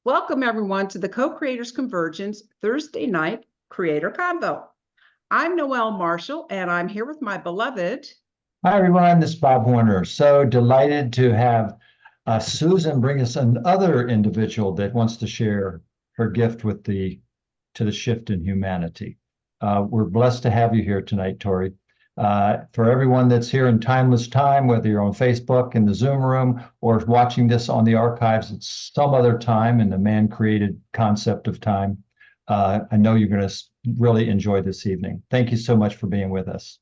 Welcome, everyone, to the Co-Creators Convergence Thursday night Creator Convo. I'm Noelle Marshall, and I'm here with my beloved. Hi, everyone. This is Bob Warner. So delighted to have Susan bring us another individual that wants to share her gift with the shift in humanity. We're blessed to have you here tonight, Tory. For everyone that's here in timeless time, whether you're on Facebook in the Zoom room or watching this on the archives at some other time in the man-created concept of time, I know you're going to really enjoy this evening. Thank you so much for being with us.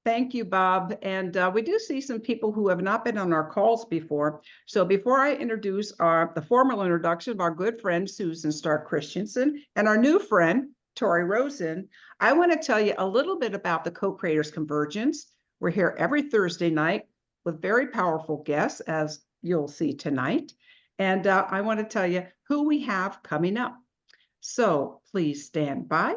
Thank you, Bob. And we do see some people who have not been on our calls before. So before I introduce the formal introduction of our good friend, Susan Stark Christianson, and our new friend, Tory Rosen, I want to tell you a little bit about the Co-Creators Convergence. We're here every Thursday night with very powerful guests, as you'll see tonight. And I want to tell you who we have coming up. So please stand by.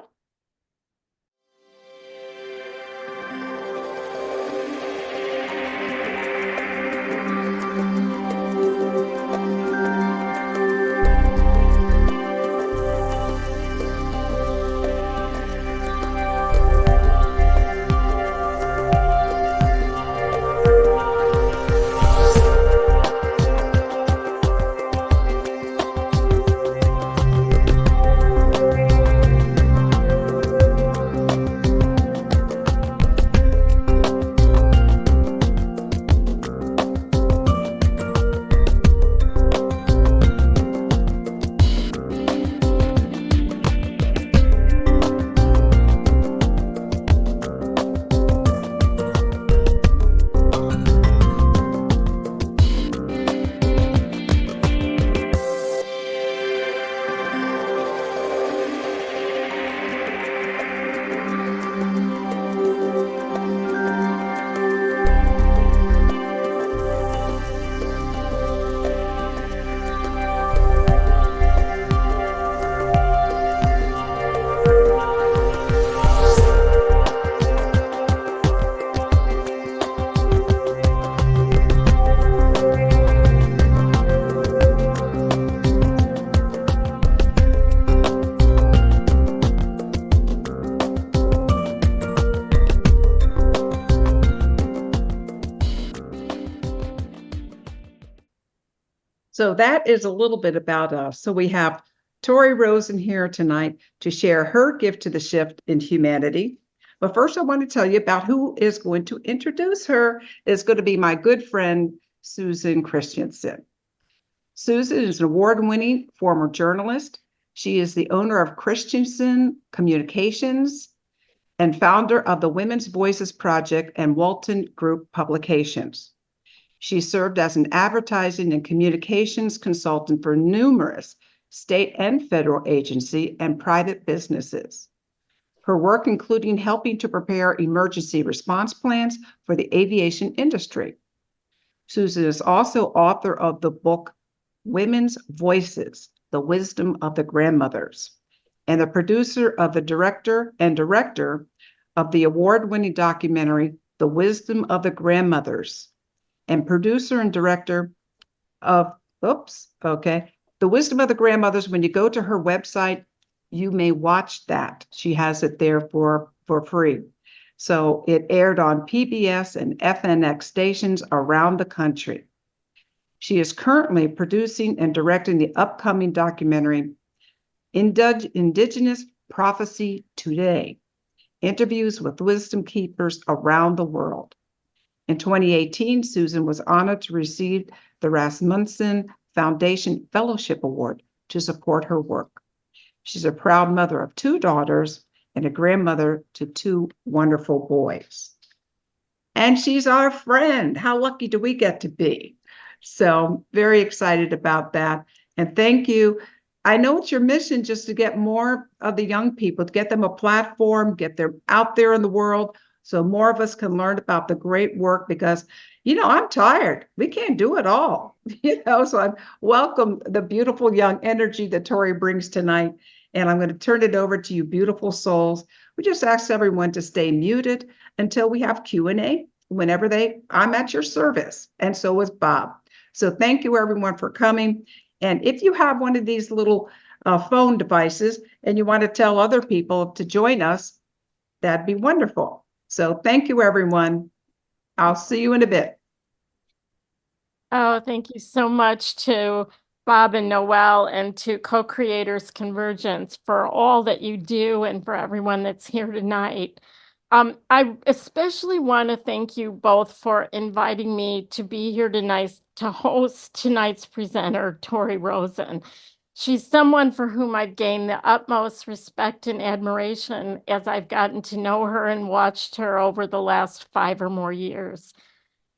So that is a little bit about us. So we have Tory Rosen here tonight to share her gift to the shift in humanity. But first, I want to tell you about who is going to introduce her. It's going to be my good friend, Susan Christianson. Susan is an award-winning former journalist. She is the owner of Christianson Communications and founder of the Women's Voices Project and Walton Group Publications. She served as an advertising and communications consultant for numerous state and federal agency and private businesses. Her work including helping to prepare emergency response plans for the aviation industry. Susan is also author of the book, Women's Voices, The Wisdom of the Grandmothers, and the producer of the director of the award-winning documentary, The Wisdom of the Grandmothers, and producer and director of, The Wisdom of the Grandmothers. When you go to her website, you may watch that. She has it there for free. So it aired on PBS and FNX stations around the country. She is currently producing and directing the upcoming documentary, Indigenous Prophecy Today, Interviews with Wisdom Keepers Around the World. In 2018, Susan was honored to receive the Rasmussen Foundation Fellowship Award to support her work. She's a proud mother of 2 daughters and a grandmother to 2 wonderful boys. And she's our friend. How lucky do we get to be? So very excited about that. And thank you. I know it's your mission just to get more of the young people, to get them a platform, get them out there in the world, so more of us can learn about the great work, because, I'm tired. We can't do it all, so I welcome the beautiful young energy that Tory brings tonight. And I'm going to turn it over to you, beautiful souls. We just ask everyone to stay muted until we have Q&A. I'm at your service. And so is Bob. So thank you everyone for coming. And if you have one of these little phone devices and you want to tell other people to join us, that'd be wonderful. So thank you everyone. I'll see you in a bit. Oh, thank you so much to Bob and Noelle and to Co-Creators Convergence for all that you do and for everyone that's here tonight. I especially want to thank you both for inviting me to be here tonight to host tonight's presenter, Tory Rosen. She's someone for whom I've gained the utmost respect and admiration as I've gotten to know her and watched her over the last 5 or more years.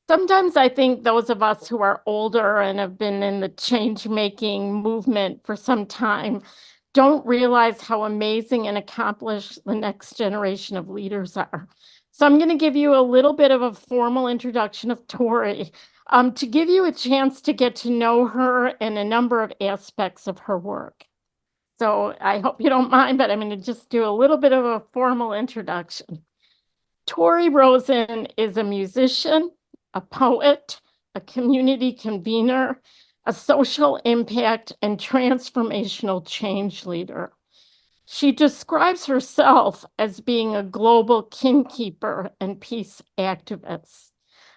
Sometimes I think those of us who are older and have been in the change-making movement for some time don't realize how amazing and accomplished the next generation of leaders are. So I'm going to give you a little bit of a formal introduction of Tory to give you a chance to get to know her and a number of aspects of her work. So I hope you don't mind, but I'm going to just do a little bit of a formal introduction. Tory Rosen is a musician, a poet, a community convener, a social impact and transformational change leader. She describes herself as being a global kingkeeper and peace activist.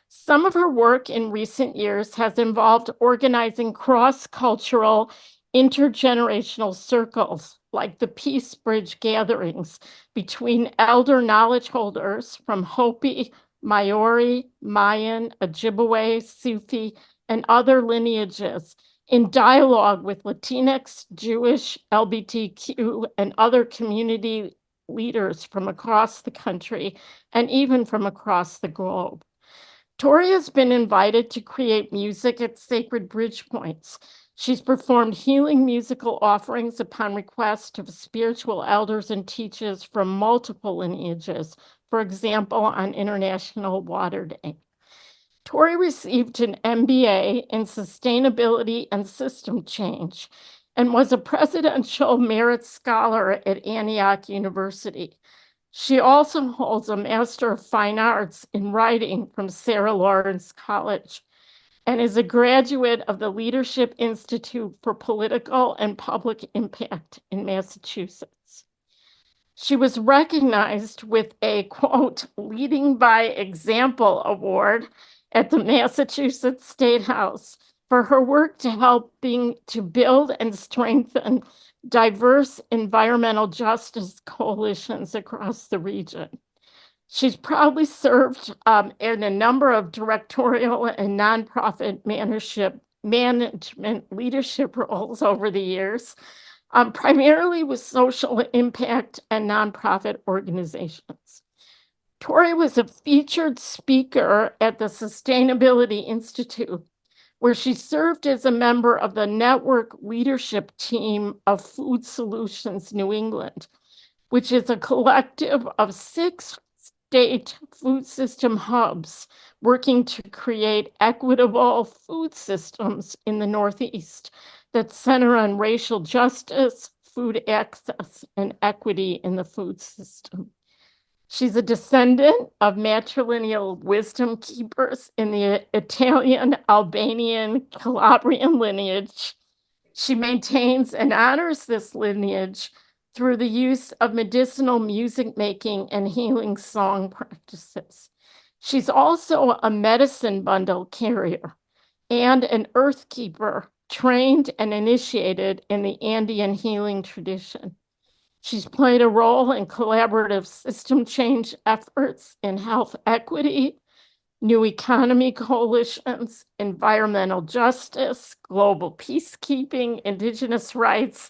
Some of her work in recent years has involved organizing cross-cultural, intergenerational circles like the Peace Bridge gatherings between elder knowledge holders from Hopi, Maori, Mayan, Ojibwe, Sufi, and other lineages in dialogue with Latinx, Jewish, LGBTQ, and other community leaders from across the country and even from across the globe. Tory has been invited to create music at sacred bridge points. She's performed healing musical offerings upon request of spiritual elders and teachers from multiple lineages, for example, on International Water Day. Tory received an MBA in Sustainability and System Change and was a Presidential Merit Scholar at Antioch University. She also holds a Master of Fine Arts in Writing from Sarah Lawrence College and is a graduate of the Leadership Institute for Political and Public Impact in Massachusetts. She was recognized with a, quote, Leading by Example Award at the Massachusetts State House for her work to to build and strengthen diverse environmental justice coalitions across the region. She's proudly served in a number of directorial and nonprofit management leadership roles over the years, primarily with social impact and nonprofit organizations. Tory was a featured speaker at the Sustainability Institute, where she served as a member of the network leadership team of Food Solutions New England, which is a collective of 6 state food system hubs working to create equitable food systems in the Northeast that center on racial justice, food access, and equity in the food system. She's a descendant of matrilineal wisdom keepers in the Italian, Albanian, Calabrian lineage. She maintains and honors this lineage through the use of medicinal music making and healing song practices. She's also a medicine bundle carrier and an earth keeper trained and initiated in the Andean healing tradition. She's played a role in collaborative system change efforts in health equity, new economy coalitions, environmental justice, global peacekeeping, indigenous rights,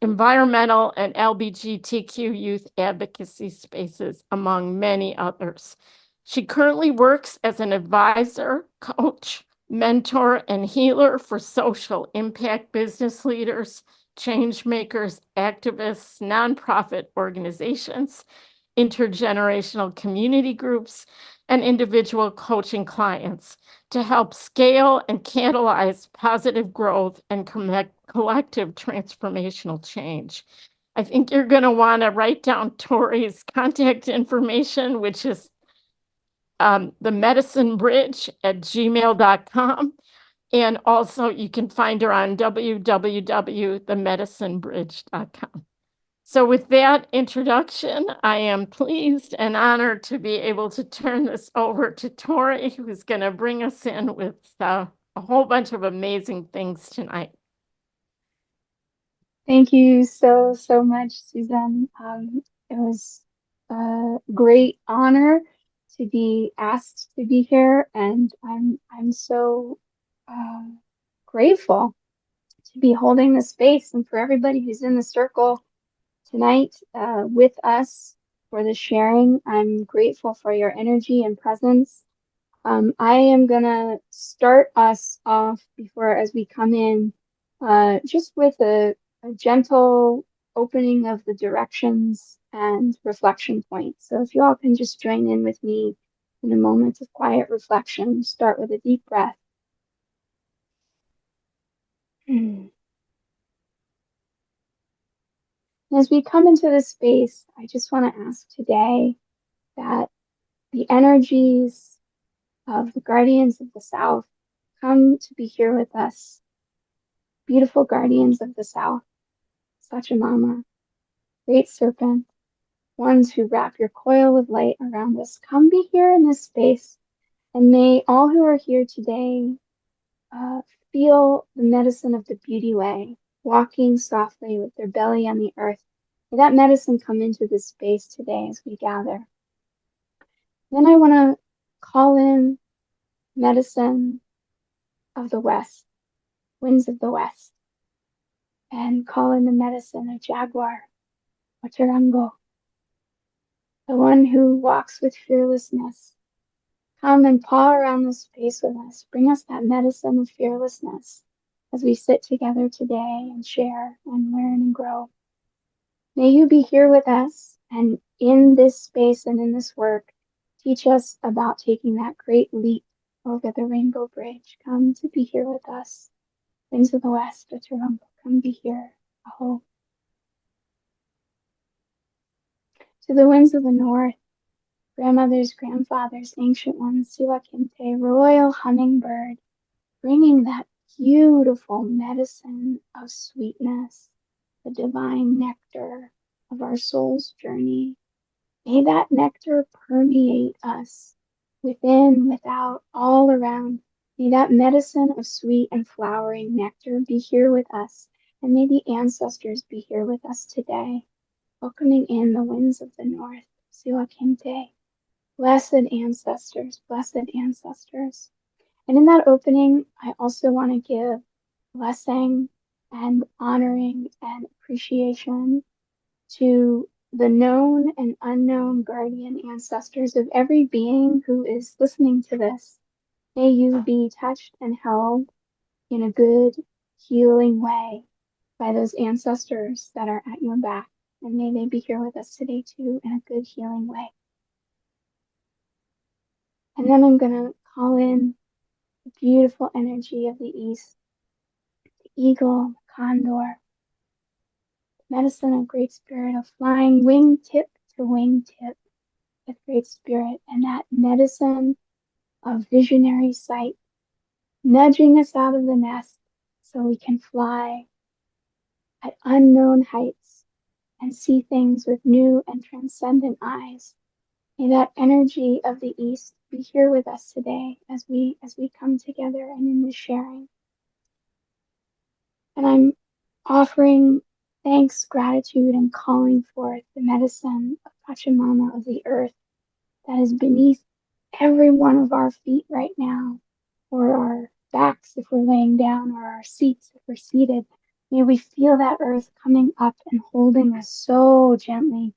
environmental and LGBTQ youth advocacy spaces, among many others. She currently works as an advisor, coach, mentor, and healer for social impact business leaders, change makers, activists, nonprofit organizations, intergenerational community groups, and individual coaching clients to help scale and catalyze positive growth and collective transformational change. I think you're going to want to write down Tory's contact information, which is themedicinebridge@gmail.com. And also you can find her on www.themedicinebridge.com. So with that introduction, I am pleased and honored to be able to turn this over to Tory, who's going to bring us in with a whole bunch of amazing things tonight. Thank you so much, Susan. It was a great honor to be asked to be here, and I'm so grateful to be holding the space, and for everybody who's in the circle tonight with us for the sharing. I'm grateful for your energy and presence. I am gonna start us off before as we come in, just with a gentle opening of the directions and reflection points. So if you all can just join in with me in a moment of quiet reflection, start with a deep breath. As we come into this space, I just want to ask today that the energies of the guardians of the South come to be here with us. Beautiful guardians of the South, Pachamama, great serpent, ones who wrap your coil of light around us, come be here in this space. And may all who are here today feel the medicine of the beauty way, walking softly with their belly on the earth. May that medicine come into this space today as we gather. Then I want to call in medicine of the West, winds of the West, and call in the medicine of Jaguar, Ocharango, the one who walks with fearlessness. Come and paw around this space with us. Bring us that medicine of fearlessness as we sit together today and share and learn and grow. May you be here with us and in this space and in this work, teach us about taking that great leap over the Rainbow Bridge. Come to be here with us. Winds of the West, Ocharango, come be here. Aho. To the winds of the North, grandmothers, grandfathers, ancient ones, Siwakinte, royal hummingbird, bringing that beautiful medicine of sweetness, the divine nectar of our soul's journey. May that nectar permeate us within, without, all around. May that medicine of sweet and flowering nectar be here with us, and may the ancestors be here with us today, welcoming in the winds of the North, Siwakinte. Blessed ancestors, blessed ancestors. And in that opening, I also want to give blessing and honoring and appreciation to the known and unknown guardian ancestors of every being who is listening to this. May you be touched and held in a good, healing way by those ancestors that are at your back. And may they be here with us today too in a good, healing way. And then I'm going to call in the beautiful energy of the East, the eagle, the condor, medicine of Great Spirit of flying wingtip to wingtip with Great Spirit, and that medicine of visionary sight, nudging us out of the nest so we can fly at unknown heights and see things with new and transcendent eyes. May that energy of the East be here with us today as we come together and in this sharing. And I'm offering thanks, gratitude, and calling forth the medicine of Pachamama of the earth that is beneath every one of our feet right now, or our backs if we're laying down, or our seats if we're seated. May we feel that earth coming up and holding us so gently.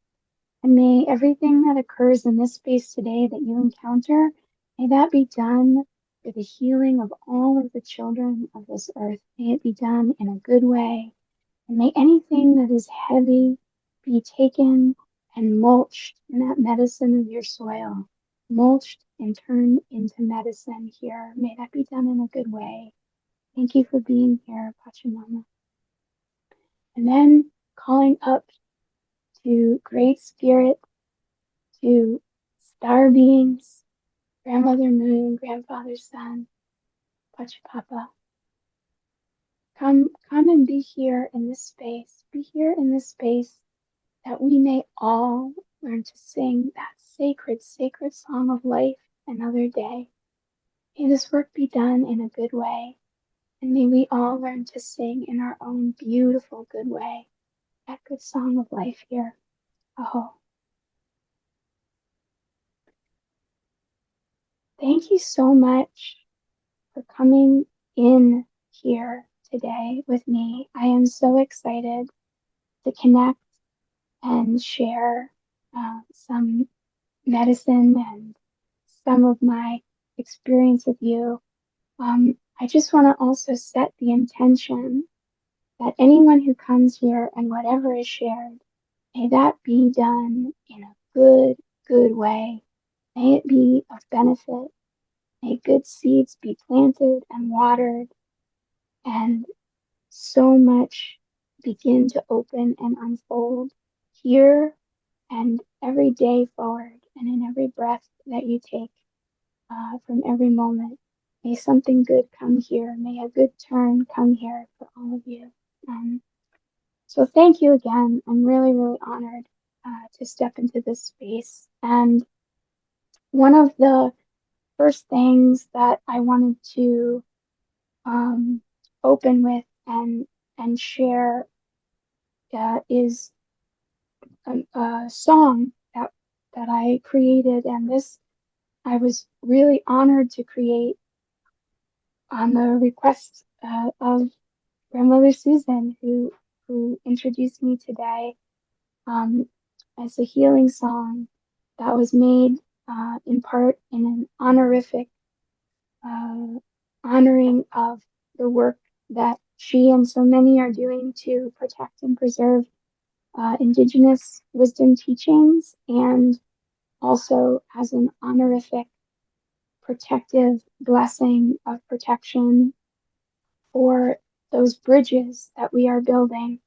And may everything that occurs in this space today that you encounter, may that be done for the healing of all of the children of this earth. May it be done in a good way. And may anything that is heavy be taken and mulched in that medicine of your soil, mulched and turned into medicine here. May that be done in a good way. Thank you for being here, Pachamama. And then calling up to Great Spirit, to star beings, Grandmother Moon, Grandfather Sun, Pachapapa, Come and be here in this space. Be here in this space that we may all learn to sing that sacred, sacred song of life another day. May this work be done in a good way, and may we all learn to sing in our own beautiful, good way that good song of life here. Oh, thank you so much for coming in here today with me. I am so excited to connect and share some medicine and some of my experience with you. I just want to also set the intention that anyone who comes here and whatever is shared, may that be done in a good, good way. May it be of benefit. May good seeds be planted and watered, and so much begin to open and unfold here and every day forward, and in every breath that you take from every moment. May something good come here. May a good turn come here for all of you. So thank you again. I'm really, really honored to step into this space. And one of the first things that I wanted to open with and share is a song that I created, and this I was really honored to create on the request of Grandmother Susan, who introduced me today as a healing song that was made in part in an honorific honoring of the work that she and so many are doing to protect and preserve Indigenous wisdom teachings, and also as an honorific protective blessing of protection for those bridges that we are building.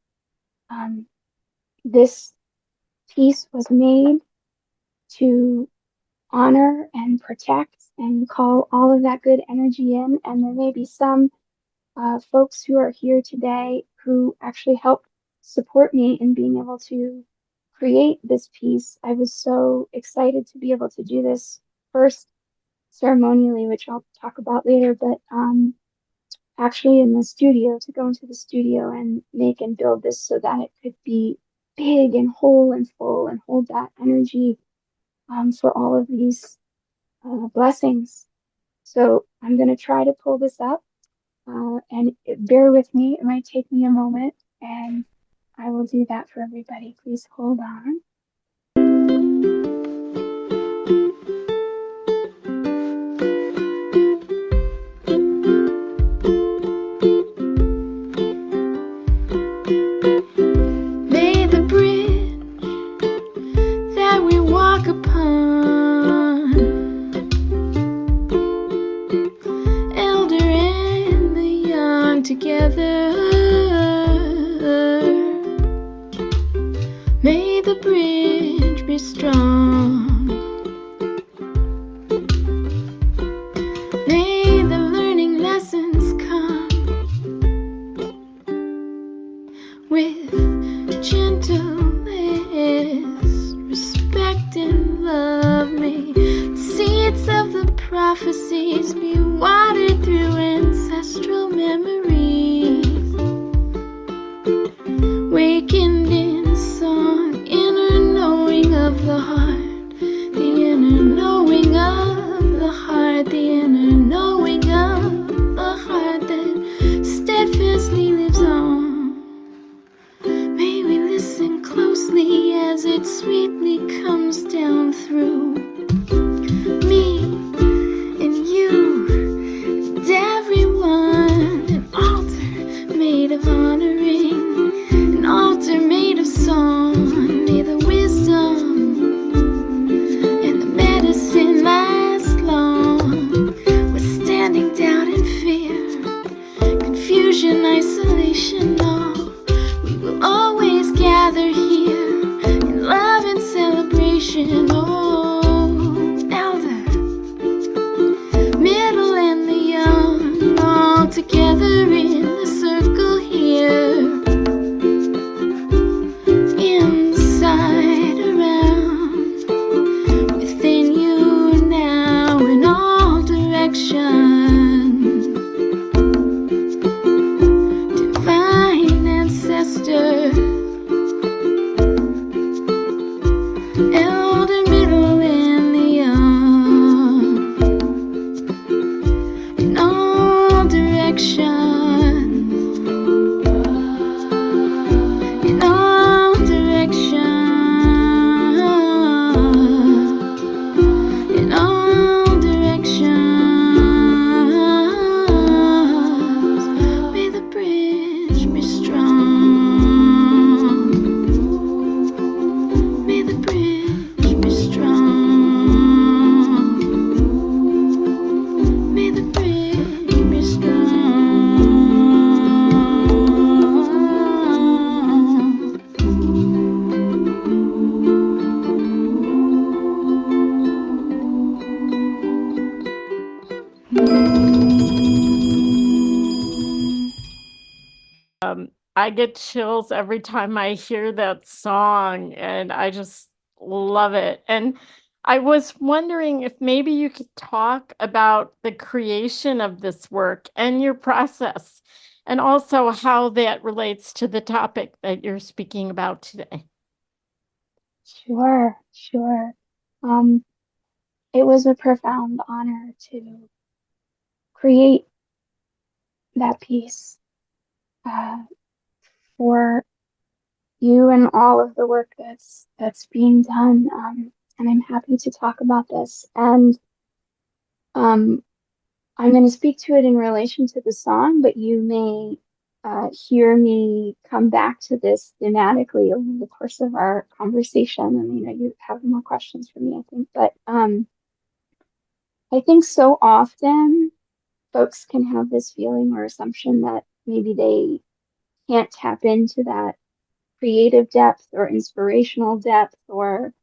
This piece was made to honor and protect and call all of that good energy in, and there may be some folks who are here today who actually helped support me in being able to create this piece. I was so excited to be able to do this first ceremonially, which I'll talk about later, but actually in the studio, to go into the studio and make and build this so that it could be big and whole and full and hold that energy for all of these blessings. So I'm going to try to pull this up, and bear with me. It might take me a moment, and I will do that for everybody. Please hold on. May the bridge that we walk upon, elder and the young together, may the bridge be strong. May the learning lessons come with gentleness, respect and love. May the seeds of the prophecies be watered through ancestral memories, wakened in song, inner knowing of the heart, the inner knowing of the heart, the inner knowing of the heart that steadfastly lives on. May we listen closely as it sweetly comes down through me and you and everyone. An altar made of honoring, an altar made of song. May the wisdom and the medicine last long, withstanding doubt and fear, confusion, isolation, all. We will always gather here in love and celebration. Oh, elder, middle and the young, all together in the circle I get chills every time I hear that song, and I just love it. And I was wondering if maybe you could talk about the creation of this work and your process, and also how that relates to the topic that you're speaking about today. Sure, sure. Um, it was a profound honor to create that piece uh, for you and all of the work that's being done. And I'm happy to talk about this. And um, I'm going to speak to it in relation to the song, but you may hear me come back to this thematically over the course of our conversation. And you have more questions for me, I think. But I think so often folks can have this feeling or assumption that maybe they can't tap into that creative depth or inspirational depth, or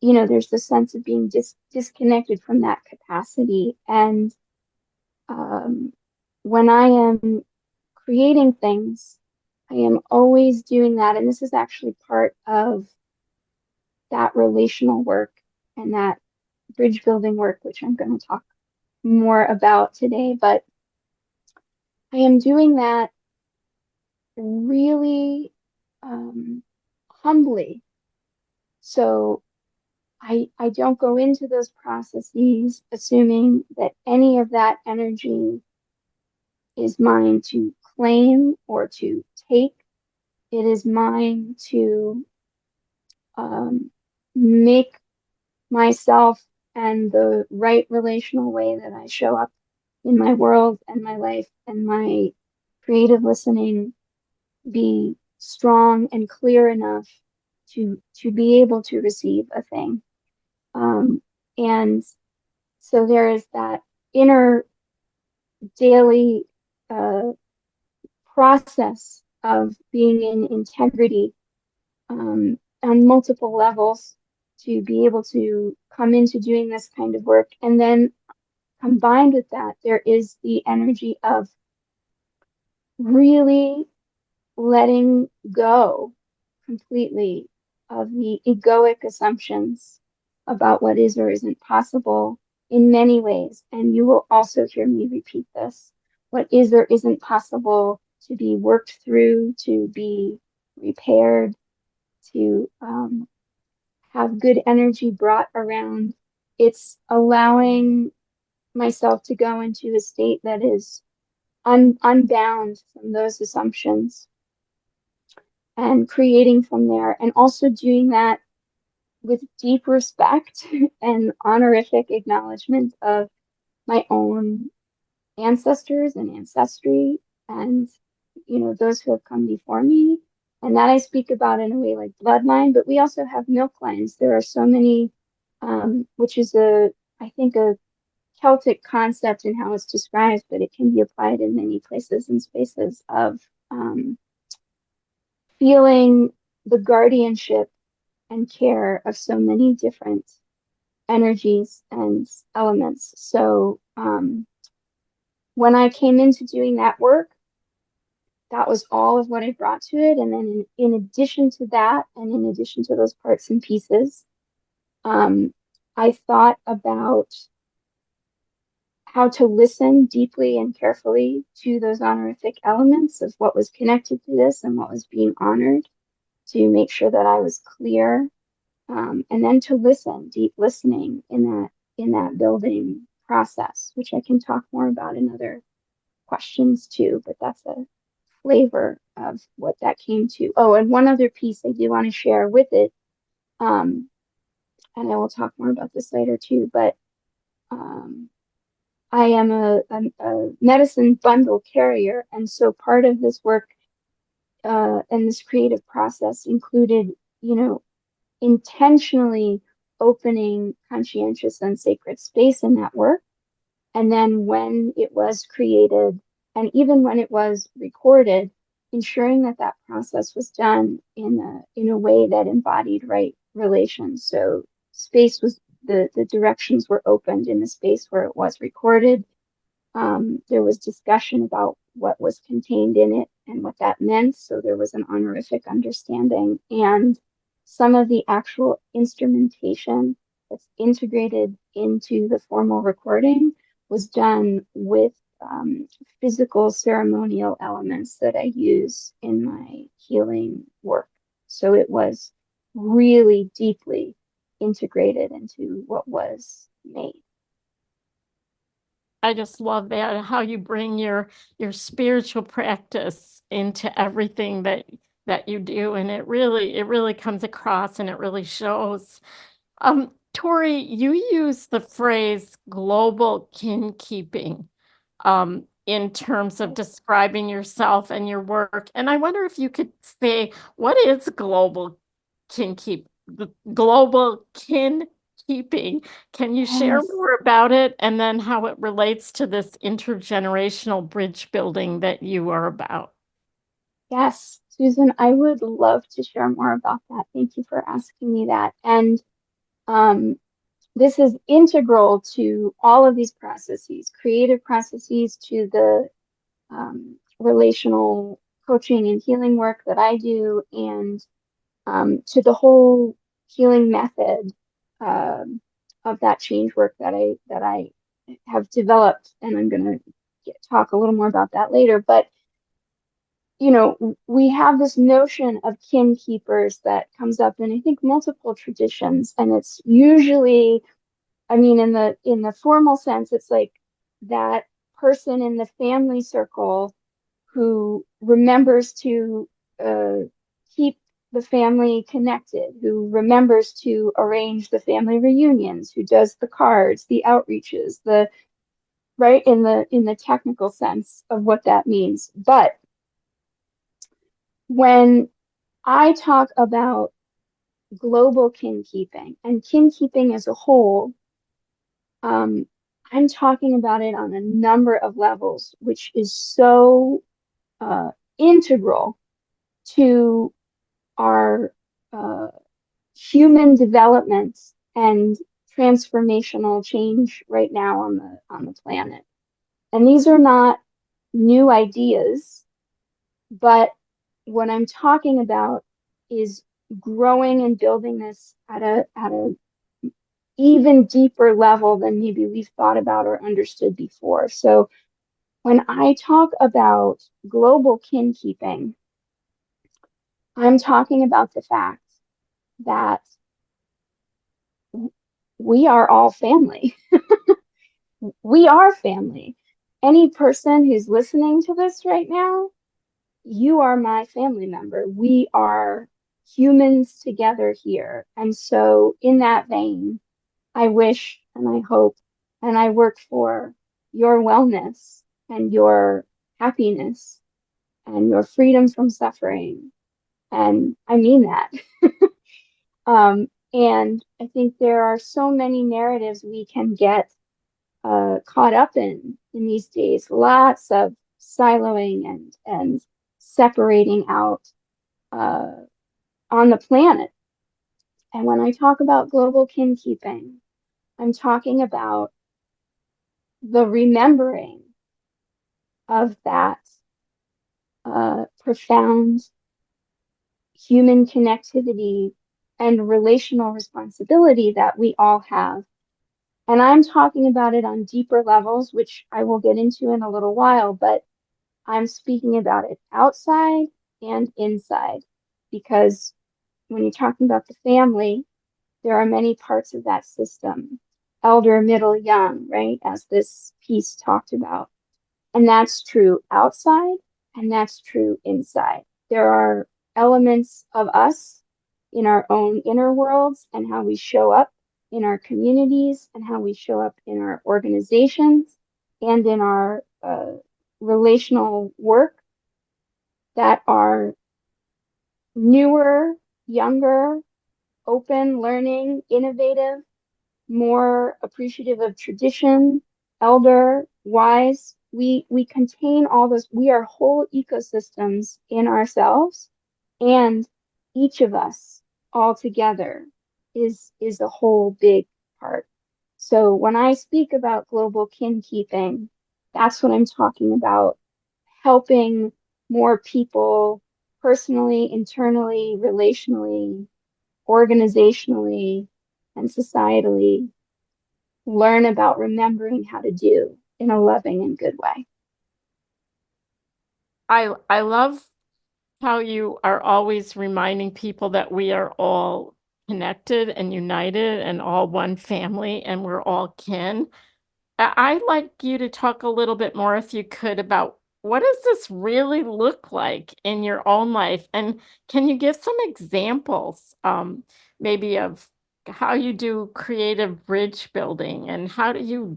there's the sense of being disconnected from that capacity. And when I am creating things, I am always doing that. And this is actually part of that relational work and that bridge building work, which I'm going to talk more about today. But I am doing that really humbly. So I don't go into those processes assuming that any of that energy is mine to claim or to take. It is mine to make myself and the right relational way that I show up in my world and my life and my creative listening be strong and clear enough to be able to receive a thing. And so there is that inner daily process of being in integrity on multiple levels to be able to come into doing this kind of work. And then combined with that, there is the energy of really letting go completely of the egoic assumptions about what is or isn't possible in many ways. And you will also hear me repeat this. What is or isn't possible to be worked through, to be repaired, to have good energy brought around. It's allowing myself to go into a state that is unbound from those assumptions and creating from there, and also doing that with deep respect and honorific acknowledgement of my own ancestors and ancestry, and those who have come before me. And that I speak about in a way like bloodline, but we also have milk lines. There are so many, which is I think a Celtic concept in how it's described, but it can be applied in many places and spaces of feeling the guardianship and care of so many different energies and elements. So when I came into doing that work, that was all of what I brought to it. And then in addition to that, and in addition to those parts and pieces, I thought about how to listen deeply and carefully to those honorific elements of what was connected to this and what was being honored, to make sure that I was clear, and then to listen, deep listening in that building process, which I can talk more about in other questions too, but that's a flavor of what that came to. Oh, and one other piece I do want to share with it, and I will talk more about this later too, but I am a medicine bundle carrier, and so part of this work and this creative process included, intentionally opening conscientious and sacred space in that work. And then when it was created, and even when it was recorded, ensuring that that process was done in a way that embodied right relations. So space was the directions were opened in the space where it was recorded. There was discussion about what was contained in it and what that meant. So there was an honorific understanding, and some of the actual instrumentation that's integrated into the formal recording was done with physical ceremonial elements that I use in my healing work. So it was really deeply integrated into what was made. I just love that, how you bring your spiritual practice into everything that you do, and it really comes across and it really shows. Tory, you use the phrase global kin keeping in terms of describing yourself and your work. And I wonder if you could say, what is global kin keeping? Can you share Yes. more about it, and then how it relates to this intergenerational bridge building that you are about? Yes, Susan, I would love to share more about that. Thank you for asking me that. And um, this is integral to all of these processes, creative processes, to the relational coaching and healing work that I do, and to the whole healing method of that change work that I have developed. And I'm going to talk a little more about that later. But you know, we have this notion of kin keepers that comes up in, I think, multiple traditions, and it's usually, I mean, in the formal sense, it's like that person in the family circle who remembers to keep the family connected, who remembers to arrange the family reunions, who does the cards, the outreaches, the right in the technical sense of what that means. But when I talk about global kin keeping and kin keeping as a whole, I'm talking about it on a number of levels, which is so integral to our human development and transformational change right now on the planet. And these are not new ideas, but what I'm talking about is growing and building this at a even deeper level than maybe we've thought about or understood before. So when I talk about global kin keeping, I'm talking about the fact that we are all family. We are family. Any person who's listening to this right now, you are my family member. We are humans together here. And so, in that vein, I wish and I hope and I work for your wellness and your happiness and your freedom from suffering. And I mean that. And I think there are so many narratives we can get caught up in these days. Lots of siloing and separating out on the planet. And when I talk about global kin keeping, I'm talking about the remembering of that profound human connectivity and relational responsibility that we all have. And I'm talking about it on deeper levels, which I will get into in a little while, but I'm speaking about it outside and inside, because when you're talking about the family, there are many parts of that system, elder, middle, young, right? As this piece talked about. And that's true outside and that's true inside. There are elements of us in our own inner worlds and how we show up in our communities and how we show up in our organizations and in our relational work that are newer, younger, open, learning, innovative, more appreciative of tradition, elder, wise. We contain all those. We are whole ecosystems in ourselves, and each of us all together is a whole big part. So when I speak about global kin keeping, that's what I'm talking about. helping more people personally, internally, relationally, organizationally, and societally learn about remembering how to do in a loving and good way. I love how you are always reminding people that we are all connected and united and all one family and we're all kin. I'd like you to talk a little bit more, if you could, about what does this really look like in your own life? And can you give some examples, maybe of how you do creative bridge building and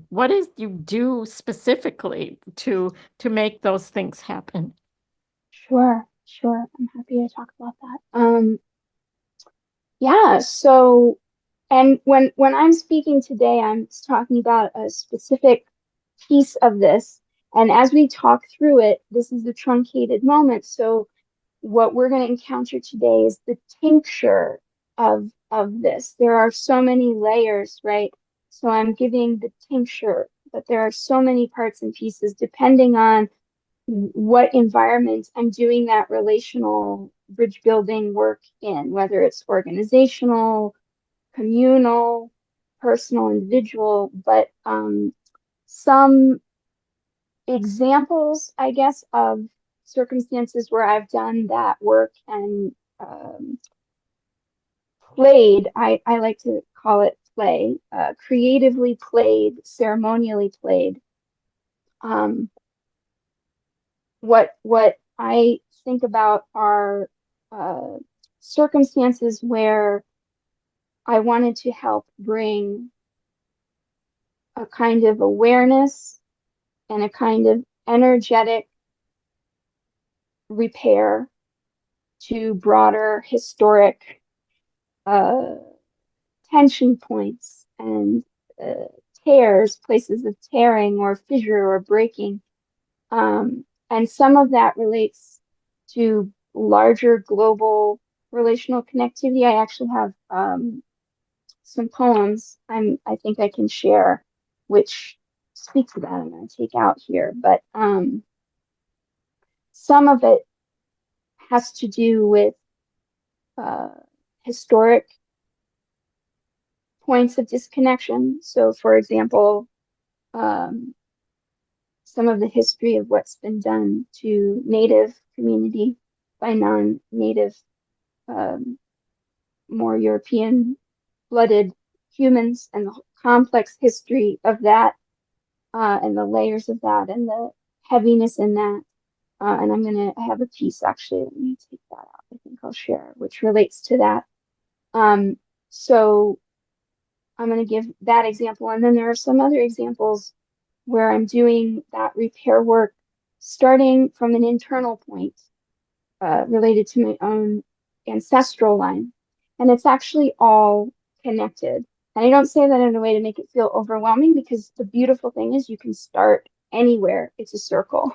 what is you do specifically to make those things happen? Sure, sure. I'm happy to talk about that. Yeah, so and when I'm speaking today, I'm talking about a specific piece of this. And as we talk through it, this is the truncated moment. So what we're going to encounter today is the tincture of this. There are so many layers, right? So I'm giving the tincture, but there are so many parts and pieces depending on what environment I'm doing that relational bridge building work in, whether it's organizational, communal, personal, individual, but some examples, I guess, of circumstances where I've done that work and played, I like to call it play, creatively played, ceremonially played. What I think about are circumstances where I wanted to help bring a kind of awareness and a kind of energetic repair to broader historic uh, tension points and tears, places of tearing or fissure or breaking. And some of that relates to larger global relational connectivity. I actually have some poems I think I can share, which speak to that. I'm going to take out here, but some of it has to do with historic points of disconnection. So, for example, some of the history of what's been done to Native community by non-Native, more European-blooded humans, and the complex history of that, and the layers of that, and the heaviness in that. And I have a piece actually, let me take that out, I think I'll share, which relates to that. So I'm going to give that example. And then there are some other examples where I'm doing that repair work starting from an internal point related to my own ancestral line. And it's actually all connected. And I don't say that in a way to make it feel overwhelming, because the beautiful thing is you can start anywhere. It's a circle.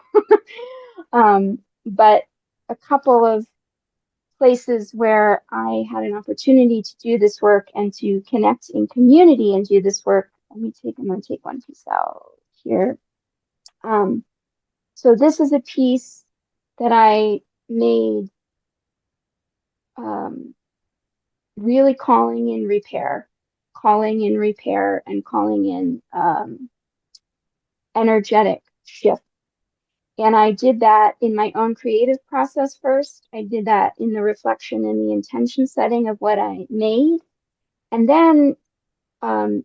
But a couple of places where I had an opportunity to do this work and to connect in community and do this work. I'm going to take one piece out here. So this is a piece that I made, really calling in repair and calling in energetic shift. And I did that in my own creative process first. I did that in the reflection and the intention setting of what I made. And then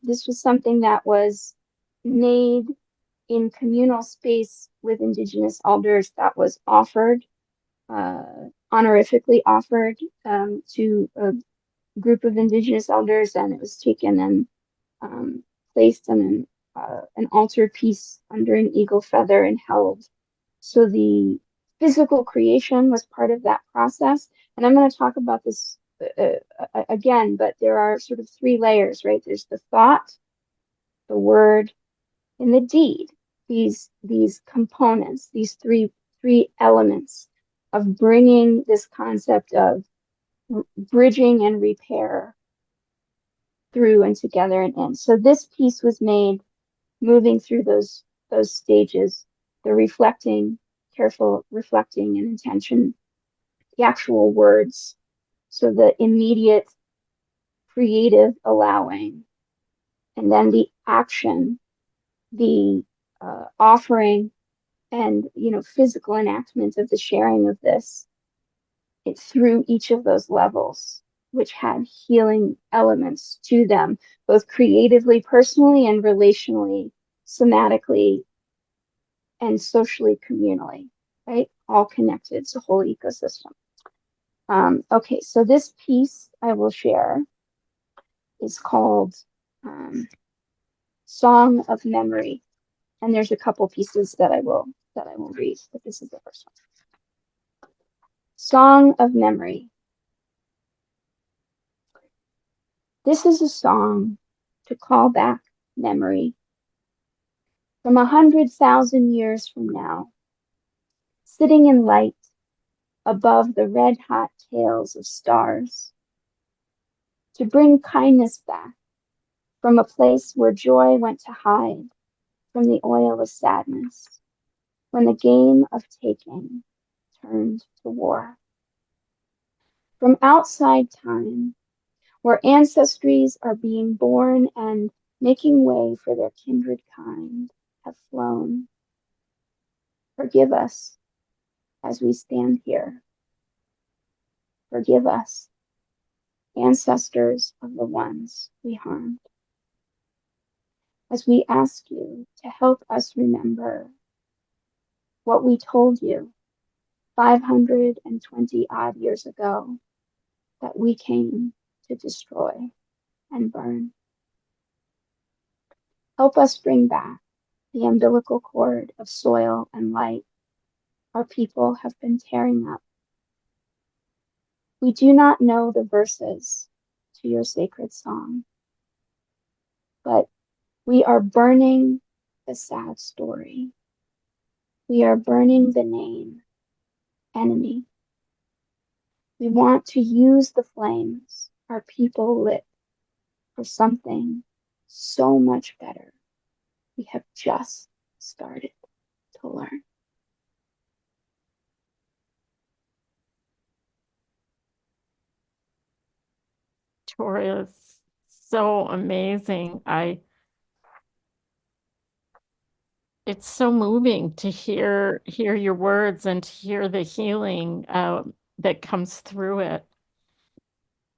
this was something that was made in communal space with Indigenous elders, that was offered, honorifically offered to a group of Indigenous elders, and it was taken and placed on an altar piece under an eagle feather and held. So the physical creation was part of that process. And I'm going to talk about this again, but there are sort of three layers, right? There's the thought, the word, and the deed. These components, these three elements of bringing this concept of bridging and repair through and together and in. So this piece was made moving through those stages: the reflecting, careful reflecting and intention, the actual words. So the immediate creative allowing, and then the action, the offering, and physical enactment of the sharing of this, it through each of those levels, which had healing elements to them, both creatively, personally, and relationally, somatically, and socially, communally, right? All connected. It's a whole ecosystem. Okay, so this piece I will share is called Song of Memory. And there's a couple pieces that I will read, but this is the first one. Song of Memory. This is a song to call back memory from 100,000 years from now, sitting in light above the red-hot tails of stars, to bring kindness back from a place where joy went to hide from the oil of sadness, when the game of taking turned to war. From outside time, where ancestries are being born and making way for their kindred kind, have flown. Forgive us as we stand here. Forgive us, ancestors of the ones we harmed, as we ask you to help us remember what we told you 520 odd years ago, that we came to destroy and burn. Help us bring back the umbilical cord of soil and light our people have been tearing up. We do not know the verses to your sacred song, but we are burning the sad story. We are burning the name, enemy. We want to use the flames our people lit for something so much better we have just started to learn. Tory, it's so amazing. It's so moving to hear your words and to hear the healing that comes through it.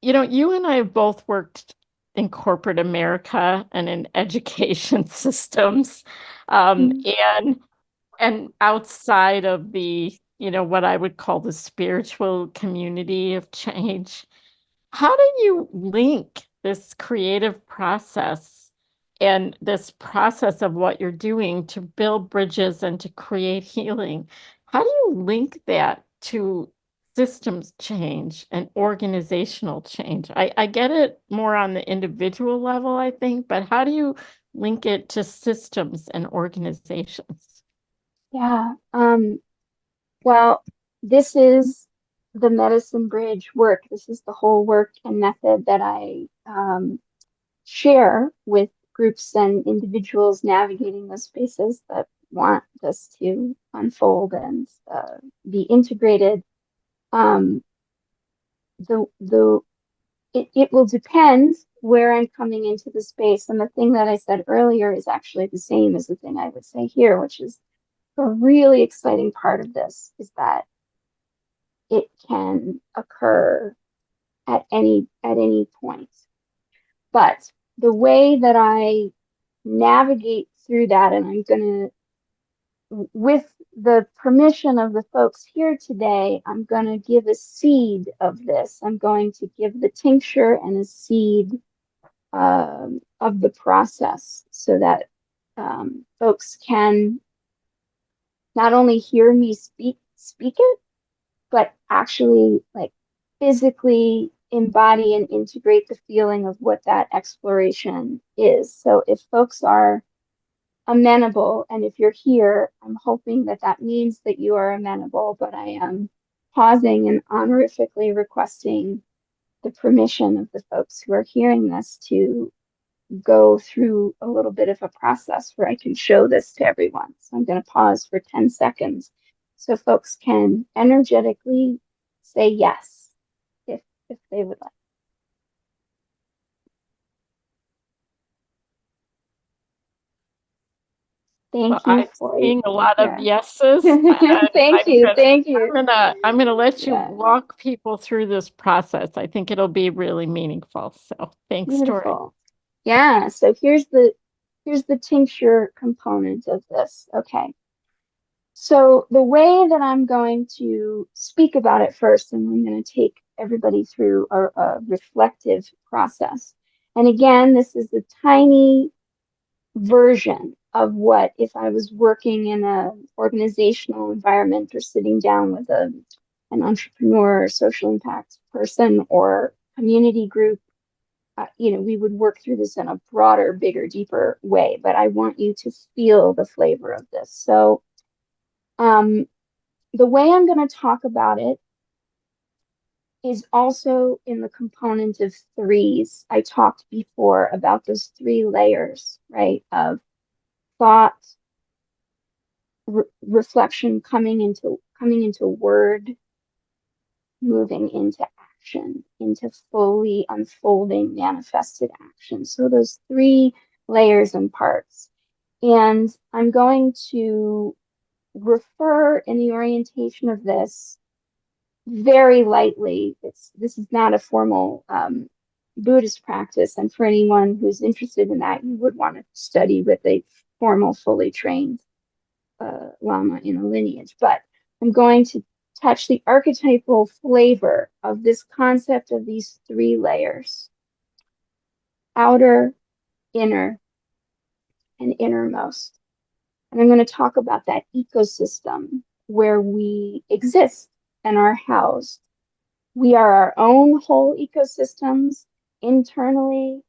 You and I have both worked in corporate America and in education systems, and outside of the, what I would call the spiritual community of change. How do you link this creative process and this process of what you're doing to build bridges and to create healing? How do you link that to systems change and organizational change? I get it more on the individual level, I think, but how do you link it to systems and organizations? Yeah. Well, this is the medicine bridge work. This is the whole work and method that I share with groups and individuals navigating those spaces that want this to unfold and be integrated. It will depend where I'm coming into the space. And the thing that I said earlier is actually the same as the thing I would say here, which is a really exciting part of this is that it can occur at any point. But the way that I navigate through that, and I'm going to, with the permission of the folks here today, I'm going to give a seed of this. I'm going to give the tincture and a seed of the process so that folks can not only hear me speak it, but actually like physically embody and integrate the feeling of what that exploration is. So if folks are amenable, and if you're here, I'm hoping that that means that you are amenable, but I am pausing and honorifically requesting the permission of the folks who are hearing this to go through a little bit of a process where I can show this to everyone. So I'm going to pause for 10 seconds so folks can energetically say yes if they would like. Well, Thank you I'm for seeing a lot of yeah. yeses. and Thank you. Thank you. I'm gonna let you Yeah. walk people through this process. I think it'll be really meaningful. So thanks, Tory. Beautiful. Yeah, so here's the tincture component of this. Okay. So the way that I'm going to speak about it first, and I'm going to take everybody through a reflective process. And again, this is a tiny version of what if I was working in a organizational environment or sitting down with an entrepreneur or social impact person or community group. We would work through this in a broader, bigger, deeper way, but I want you to feel the flavor of this. So the way I'm going to talk about it is also in the component of threes. I talked before about those 3 layers, right? Of thought, reflection coming into word, moving into action, into fully unfolding manifested action. So those 3 layers and parts. And I'm going to refer in the orientation of this very lightly. This is not a formal Buddhist practice, and for anyone who's interested in that, you would want to study with a formal, fully trained Lama in a lineage. But I'm going to touch the archetypal flavor of this concept of these 3 layers: outer, inner, and innermost. And I'm going to talk about that ecosystem where we exist and are housed. We are our own whole ecosystems internally,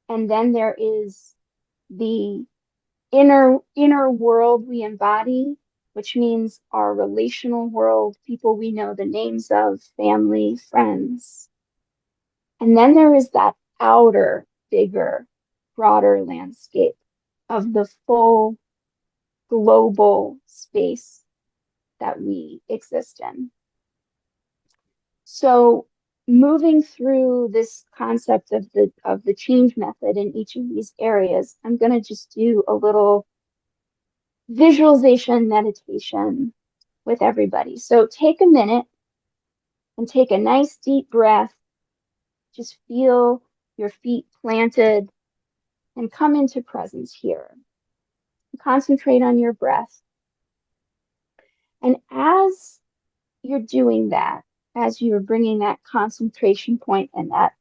and then there is the inner world we embody, which means our relational world, people we know the names of, family, friends. And then there is that outer, bigger, broader landscape of the full global space that we exist in. So moving through this concept of the change method in each of these areas, I'm going to just do a little visualization meditation with everybody. So take a minute and take a nice deep breath. Just feel your feet planted and come into presence here. Concentrate on your breath. And as you're doing that, as you're bringing that concentration point and that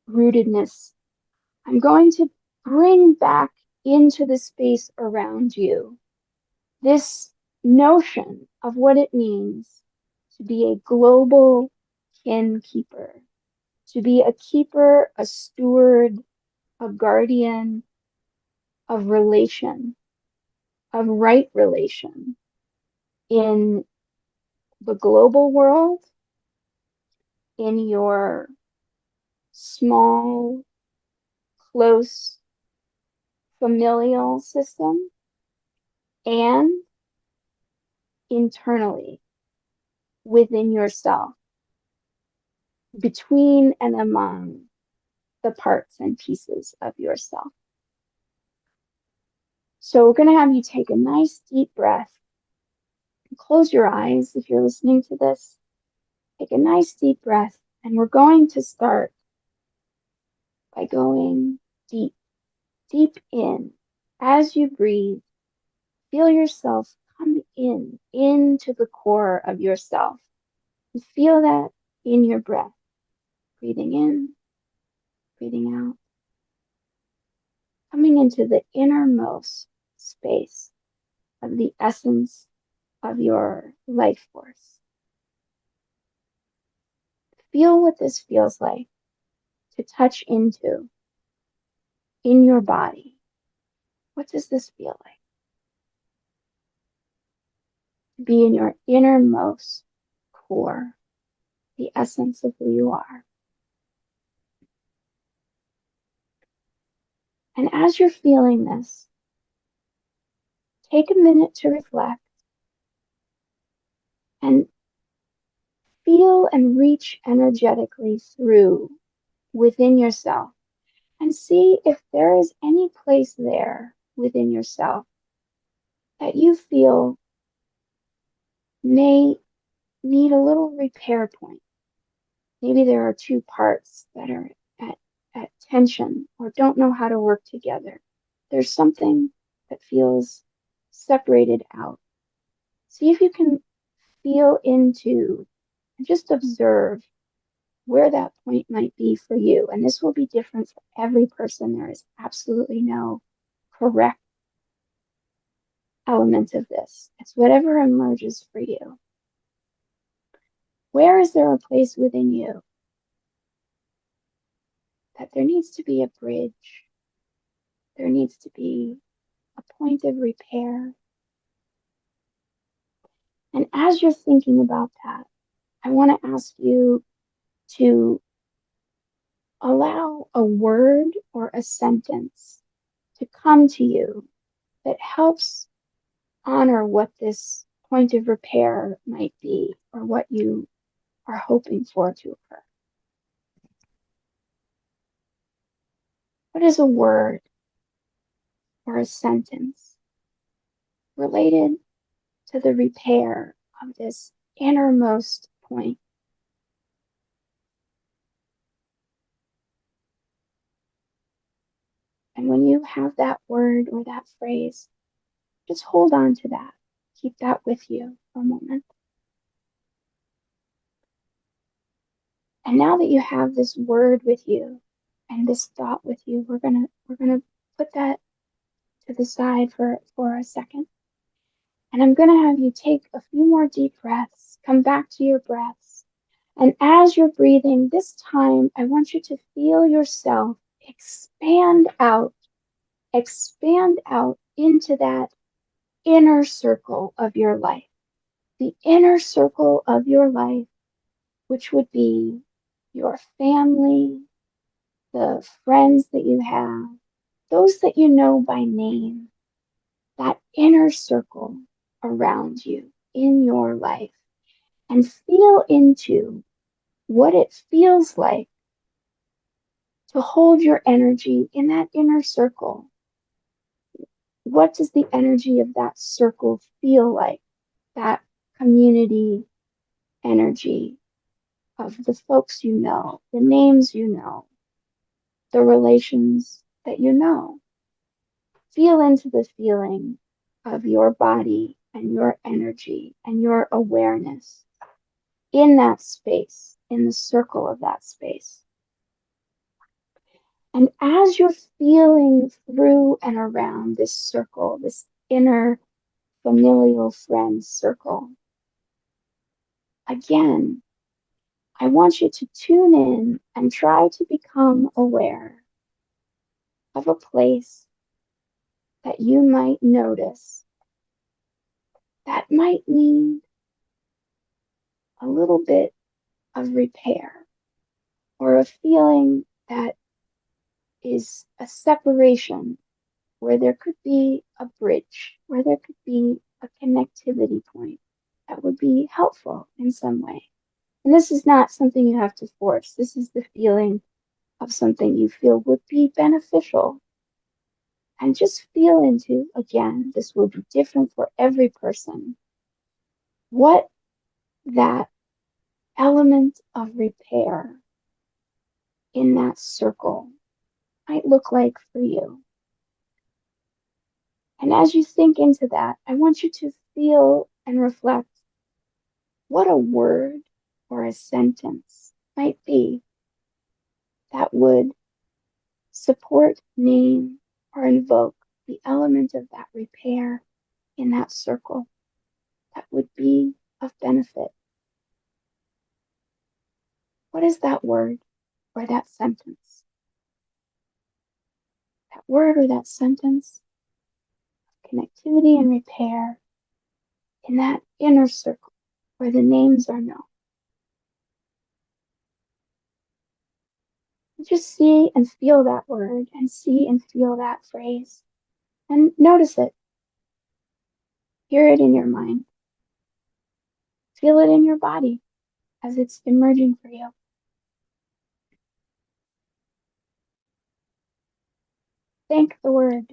rootedness, I'm going to bring back into the space around you this notion of what it means to be a global kin keeper, to be a keeper, a steward, a guardian of relation, of right relation in the global world, in your small, close, familial system, and internally within yourself, between and among the parts and pieces of yourself. So we're going to have you take a nice deep breath. Close your eyes if you're listening to this. Take a nice deep breath, and we're going to start by going deep, deep in. As you breathe, feel yourself come into the core of yourself. And feel that in your breath. Breathing in, breathing out. Coming into the innermost space of the essence of your life force. Feel what this feels like to touch into in your body. What does this feel like? To be in your innermost core, the essence of who you are. And as you're feeling this, take a minute to reflect and feel and reach energetically through within yourself and see if there is any place there within yourself that you feel may need a little repair point. Maybe there are two parts that are at tension or don't know how to work together. There's something that feels separated out. See if you can feel into and just observe where that point might be for you. And this will be different for every person. There is absolutely no correct element of this. It's whatever emerges for you. Where is there a place within you that there needs to be a bridge? There needs to be a point of repair. And as you're thinking about that, I want to ask you to allow a word or a sentence to come to you that helps honor what this point of repair might be or what you are hoping for to occur. What is a word or a sentence related to the repair of this innermost point? And when you have that word or that phrase, just hold on to that. Keep that with you for a moment. And now that you have this word with you and this thought with you, we're gonna put that to the side for a second. And I'm gonna have you take a few more deep breaths, come back to your breaths. And as you're breathing, this time I want you to feel yourself expand out into that inner circle of your life. The inner circle of your life, which would be your family, the friends that you have, those that you know by name, that inner circle around you in your life, and feel into what it feels like to hold your energy in that inner circle. What does the energy of that circle feel like? That community energy of the folks you know, the names you know, the relations that you know. Feel into the feeling of your body and your energy and your awareness in that space, in the circle of that space. And as you're feeling through and around this circle, this inner familial friend circle, again, I want you to tune in and try to become aware of a place that you might notice that might need a little bit of repair, or a feeling that is a separation where there could be a bridge, where there could be a connectivity point that would be helpful in some way. And this is not something you have to force. This is the feeling of something you feel would be beneficial. And just feel into, again, this will be different for every person, what that element of repair in that circle might look like for you. And as you think into that, I want you to feel and reflect what a word or a sentence might be that would support, name, or invoke the element of that repair in that circle that would be of benefit. What is that word or that sentence? That word or that sentence of connectivity and repair in that inner circle where the names are known. Just see and feel that word and see and feel that phrase and notice it. Hear it in your mind. Feel it in your body as it's emerging for you. Thank the word.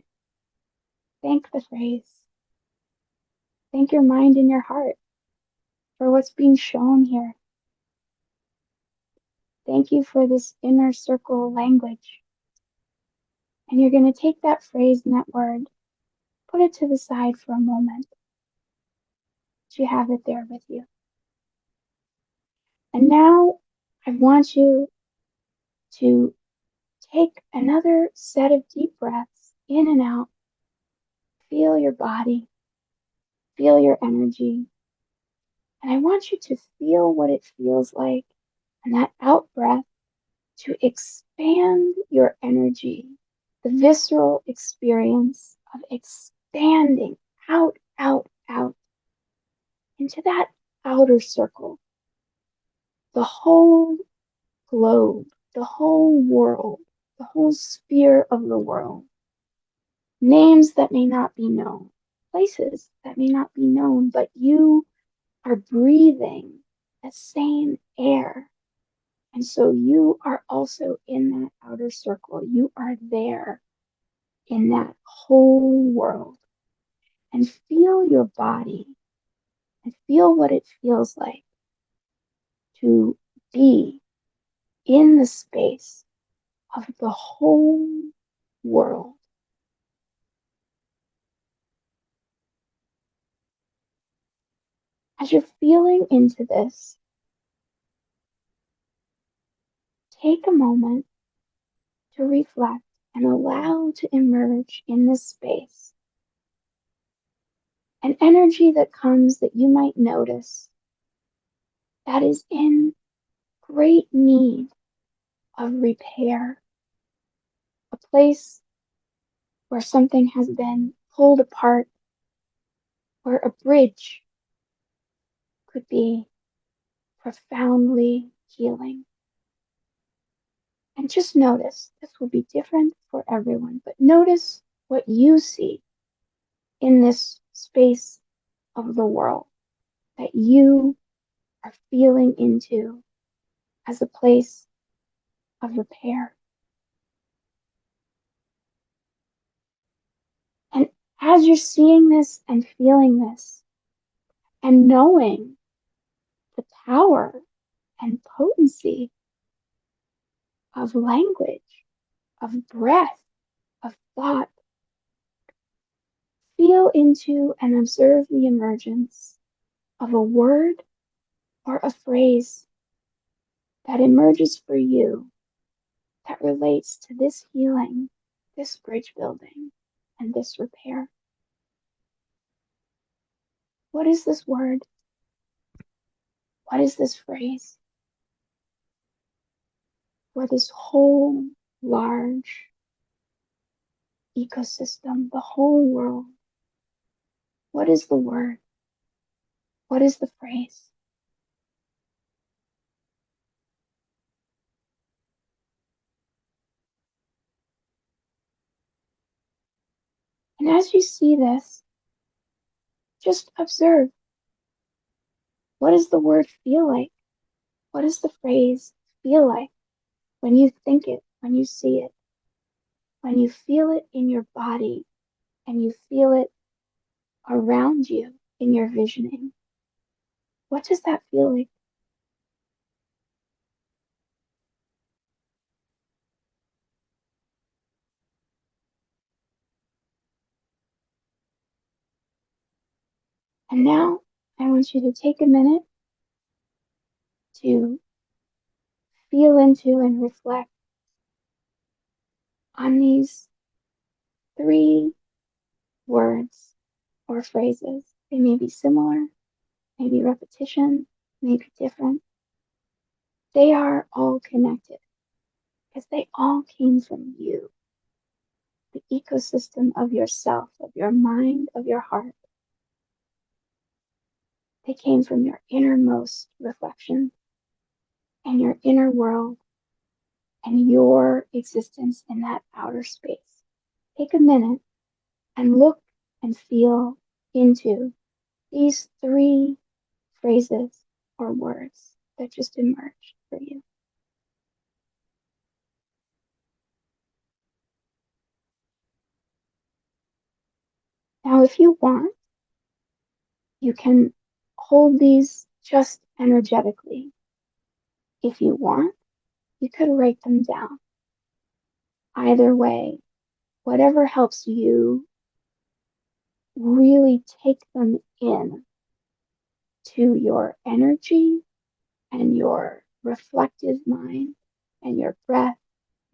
Thank the phrase. Thank your mind and your heart for what's being shown here. Thank you for this inner circle language. And you're going to take that phrase and that word, put it to the side for a moment. So you have it there with you. And now I want you to take another set of deep breaths in and out. Feel your body, feel your energy. And I want you to feel what it feels like, and that out breath to expand your energy, the visceral experience of expanding out, out, out into that outer circle, the whole globe, the whole world, the whole sphere of the world. Names that may not be known, places that may not be known, but you are breathing the same air. And so you are also in that outer circle. You are there in that whole world. And feel your body and feel what it feels like to be in the space of the whole world. As you're feeling into this, take a moment to reflect and allow to emerge in this space an energy that comes that you might notice that is in great need of repair, a place where something has been pulled apart, where a bridge could be profoundly healing. And just notice, this will be different for everyone, but notice what you see in this space of the world that you are feeling into as a place of repair. And as you're seeing this and feeling this and knowing the power and potency of language, of breath, of thought, feel into and observe the emergence of a word or a phrase that emerges for you that relates to this healing, this bridge building, and this repair. What is this word? What is this phrase? For this whole large ecosystem, the whole world. What is the word? What is the phrase? And as you see this, just observe. What does the word feel like? What does the phrase feel like when you think it, when you see it, when you feel it in your body and you feel it around you in your visioning? What does that feel like? And now I want you to take a minute to feel into and reflect on these 3 words or phrases. They may be similar, maybe repetition, maybe different. They are all connected because they all came from you, the ecosystem of yourself, of your mind, of your heart. They came from your innermost reflection and your inner world and your existence in that outer space. Take a minute and look and feel into these 3 phrases or words that just emerged for you. Now, if you want, you can hold these just energetically. If you want, you could write them down. Either way, whatever helps you really take them in to your energy and your reflective mind and your breath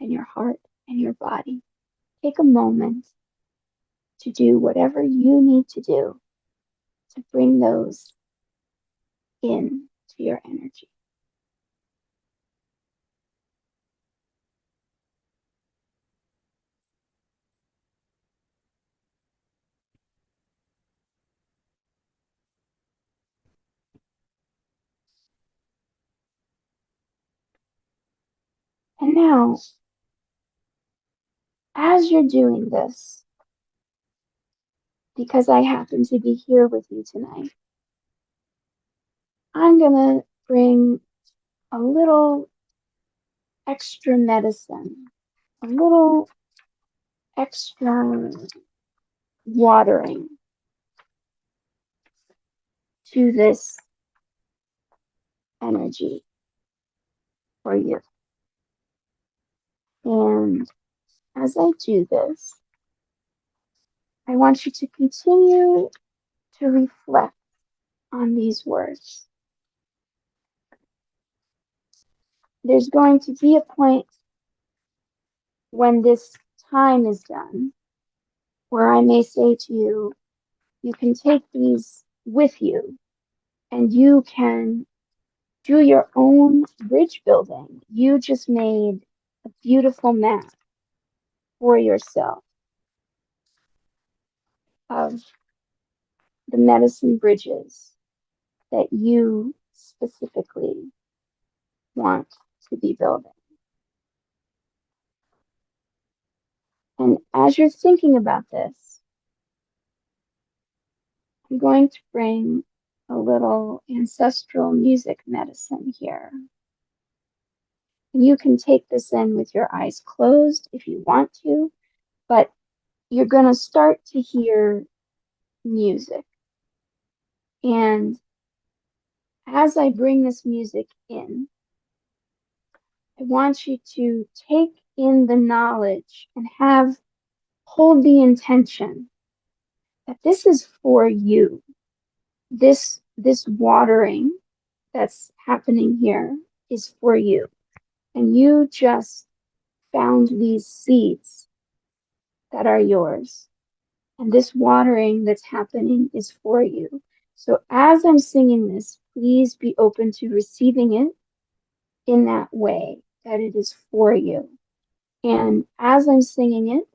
and your heart and your body. Take a moment to do whatever you need to do to bring those in to your energy. And now, as you're doing this, because I happen to be here with you tonight, I'm gonna bring a little extra medicine, a little extra watering to this energy for you. And as I do this, I want you to continue to reflect on these words. There's going to be a point when this time is done where I may say to you, you can take these with you and you can do your own bridge building. You just made a beautiful map for yourself of the medicine bridges that you specifically want to be building. And as you're thinking about this, I'm going to bring a little ancestral music medicine here. And you can take this in with your eyes closed if you want to, but you're going to start to hear music. And as I bring this music in, I want you to take in the knowledge and hold the intention that this is for you. This watering that's happening here is for you. And you just found these seeds that are yours. And this watering that's happening is for you. So as I'm singing this, please be open to receiving it in that way, that it is for you. And as I'm singing it,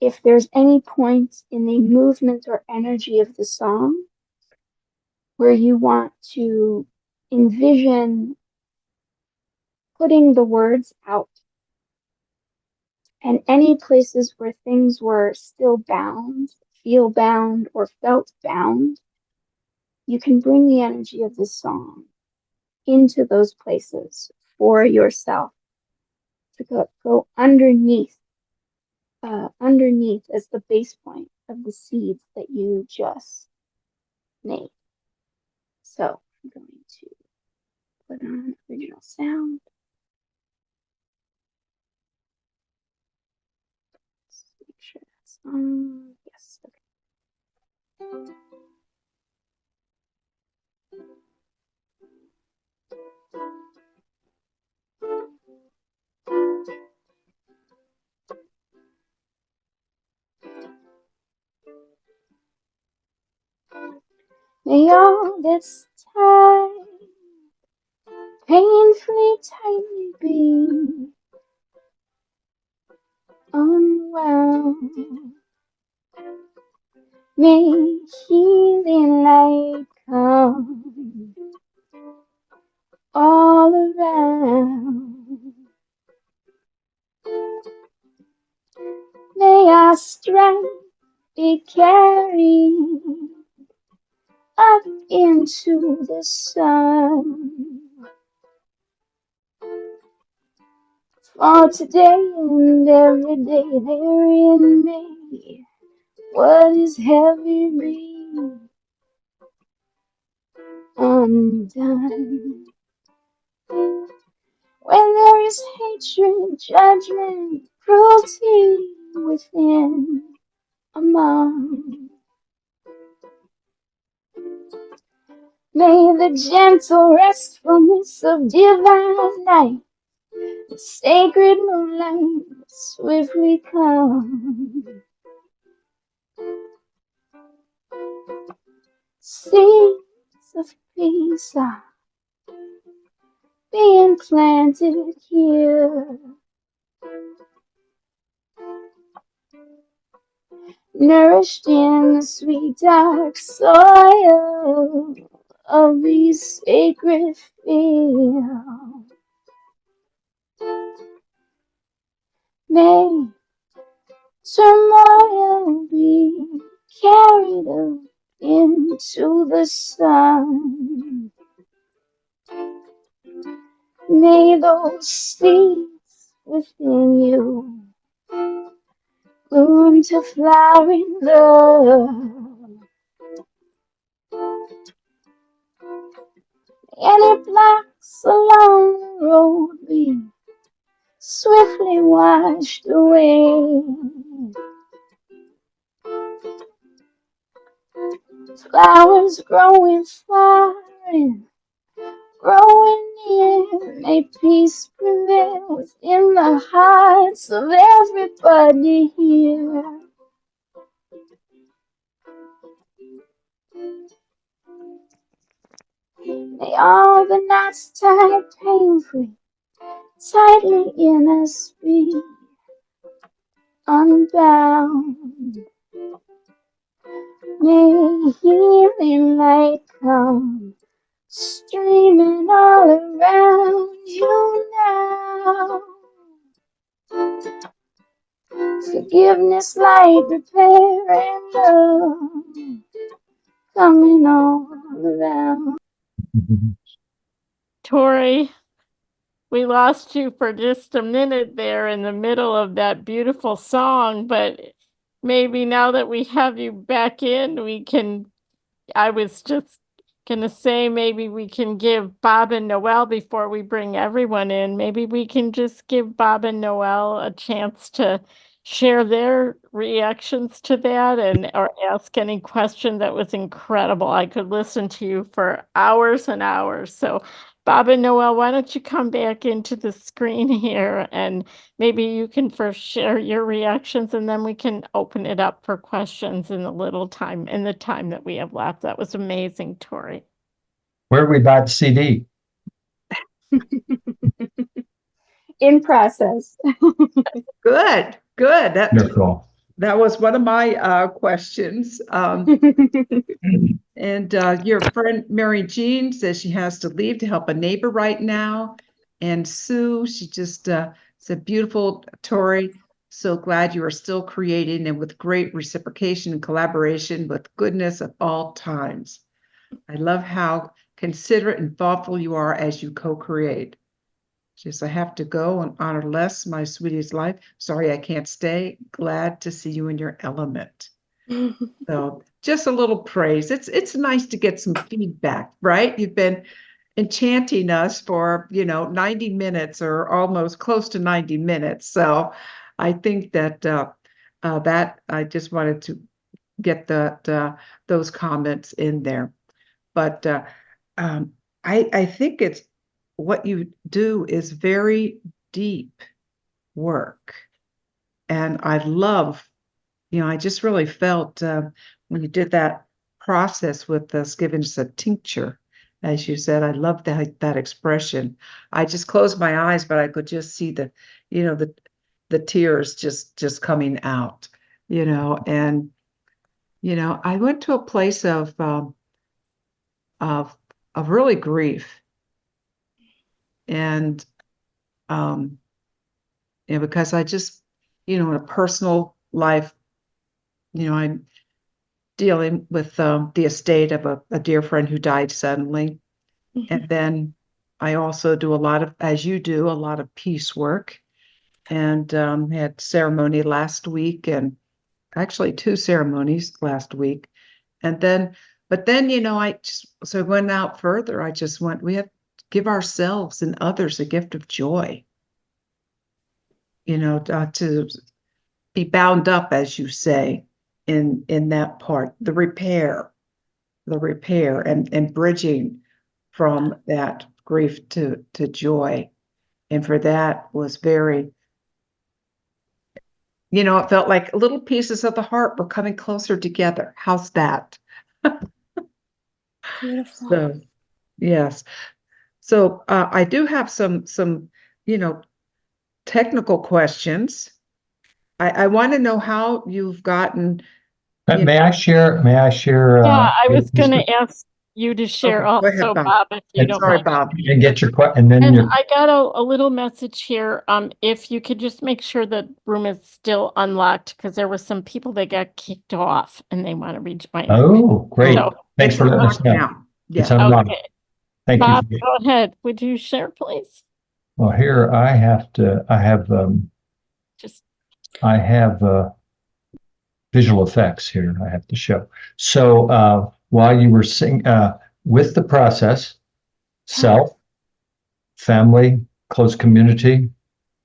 if there's any point in the movement or energy of the song where you want to envision putting the words out, and any places where things were still bound, feel bound, or felt bound, you can bring the energy of this song into those places for yourself to go underneath as the base point of the seeds that you just made. So I'm going to put on original sound. Let's make sure that's on. Yes, okay. May all this time painfully tightly be unwound. May healing light come all around. May our strength be carried up into the sun. For today and every day there in me, what is heavy be undone. When there is hatred, judgment, cruelty within, among, may the gentle restfulness of divine night, the sacred moonlight swiftly come. Seeds of peace are being planted here, nourished in the sweet dark soil of these sacred fields. May turmoil be carried up into the sun. May those seeds within you bloom to flowering love. Any blocks along the road be swiftly washed away. Flowers growing far and growing near, may peace prevail within the hearts of everybody here. May all the knots tied painfully, tightly in us be unbound. May healing light come streaming all around you now. Forgiveness, light, repair, and love coming all around. Tory, we lost you for just a minute there in the middle of that beautiful song, but maybe now that we have you back in, I was just gonna say maybe we can give Bob and Noel before we bring everyone in. Maybe we can just give Bob and Noel a chance to share their reactions to that and or ask any question. That was incredible. I could listen to you for hours and hours. So Bob and Noel, why don't you come back into the screen here and maybe you can first share your reactions and then we can open it up for questions in the time that we have left. That was amazing, Tory. Where we buy the CD? In process. Good, good. Wonderful. That was one of my questions. And your friend Mary Jean says she has to leave to help a neighbor right now. And Sue, she just said, beautiful, Tory. So glad you are still creating and with great reciprocation and collaboration with goodness at all times. I love how considerate and thoughtful you are as you co-create. She says, I have to go and honor Les, my sweetie's life. Sorry, I can't stay. Glad to see you in your element. So just a little praise. It's nice to get some feedback, right? You've been enchanting us for, 90 minutes or almost close to 90 minutes. So I think that that I just wanted to get those comments in there. But I think it's what you do is very deep work. And I love, I just really felt when you did that process with us giving us a tincture, as you said, I love that expression. I just closed my eyes, but I could just see the tears just coming out, and I went to a place of really grief, and because I just, in a personal life, I dealing with the estate of a dear friend who died suddenly. And then I also do a lot of, as you do, a lot of peace work, and had ceremony last week, and actually 2 ceremonies last week. And then, but then, so I went out further. We have to give ourselves and others a gift of joy, to be bound up, as you say, in that part, the repair and bridging from that grief to joy. And for that was very, it felt like little pieces of the heart were coming closer together. How's that? Beautiful. So, yes. So I do have some, technical questions. I want to know how you've gotten. May I share? May I share? Yeah, I was going to ask you to share Okay, go ahead, also, Bob. Bob, if you don't Sorry, mind. Bob. and get your and then And your. I got a little message here. If you could just make sure the room is still unlocked, because there were some people that got kicked off and they want to rejoin. Oh, great! So, Thanks for letting us know. Now. It's Yeah. unlocked. okay, Thank Bob, you. go ahead. Would you share, please? Well, here I have Just visual effects here I have to show. So while you were singing with the process, self, family, close community,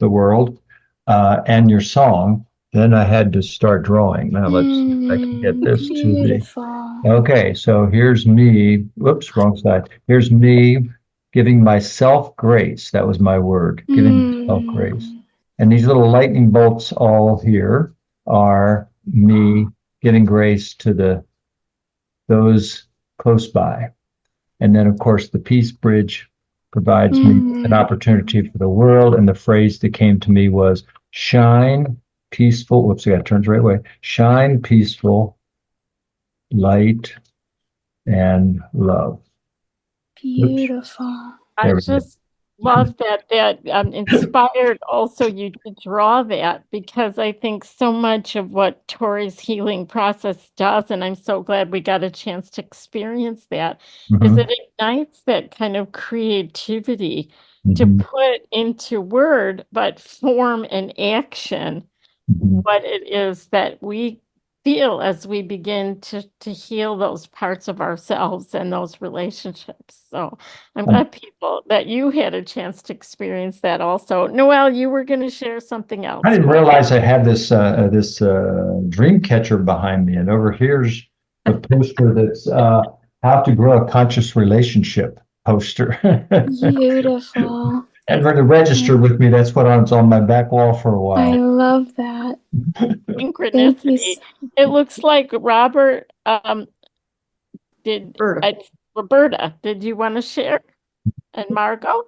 the world, and your song, then I had to start drawing. Now let's see if I can get this to the. Beautiful. Okay, so here's me. Whoops, wrong side. Here's me giving myself grace. That was my word, giving myself grace. And these little lightning bolts all here are me giving grace to those close by. And then, of course, the peace bridge provides me an opportunity for the world. And the phrase that came to me was shine peaceful. Whoops, I got to turn the right way. Shine peaceful light and love. Beautiful. I just love that inspired also you to draw that, because I think so much of what Tory's healing process does, and I'm so glad we got a chance to experience that, is it ignites that kind of creativity to put into word, but form and action what it is that we feel as we begin to heal those parts of ourselves and those relationships. So I'm glad that you had a chance to experience that also. Noelle, you were going to share something else. I didn't realize I had this dream catcher behind me, and over here's the poster that's how to grow a conscious relationship poster. Beautiful. And for the register with me, that's what it's on my back wall for a while. I love that. Synchronicity. It looks like Robert Roberta, did you want to share? And Margot?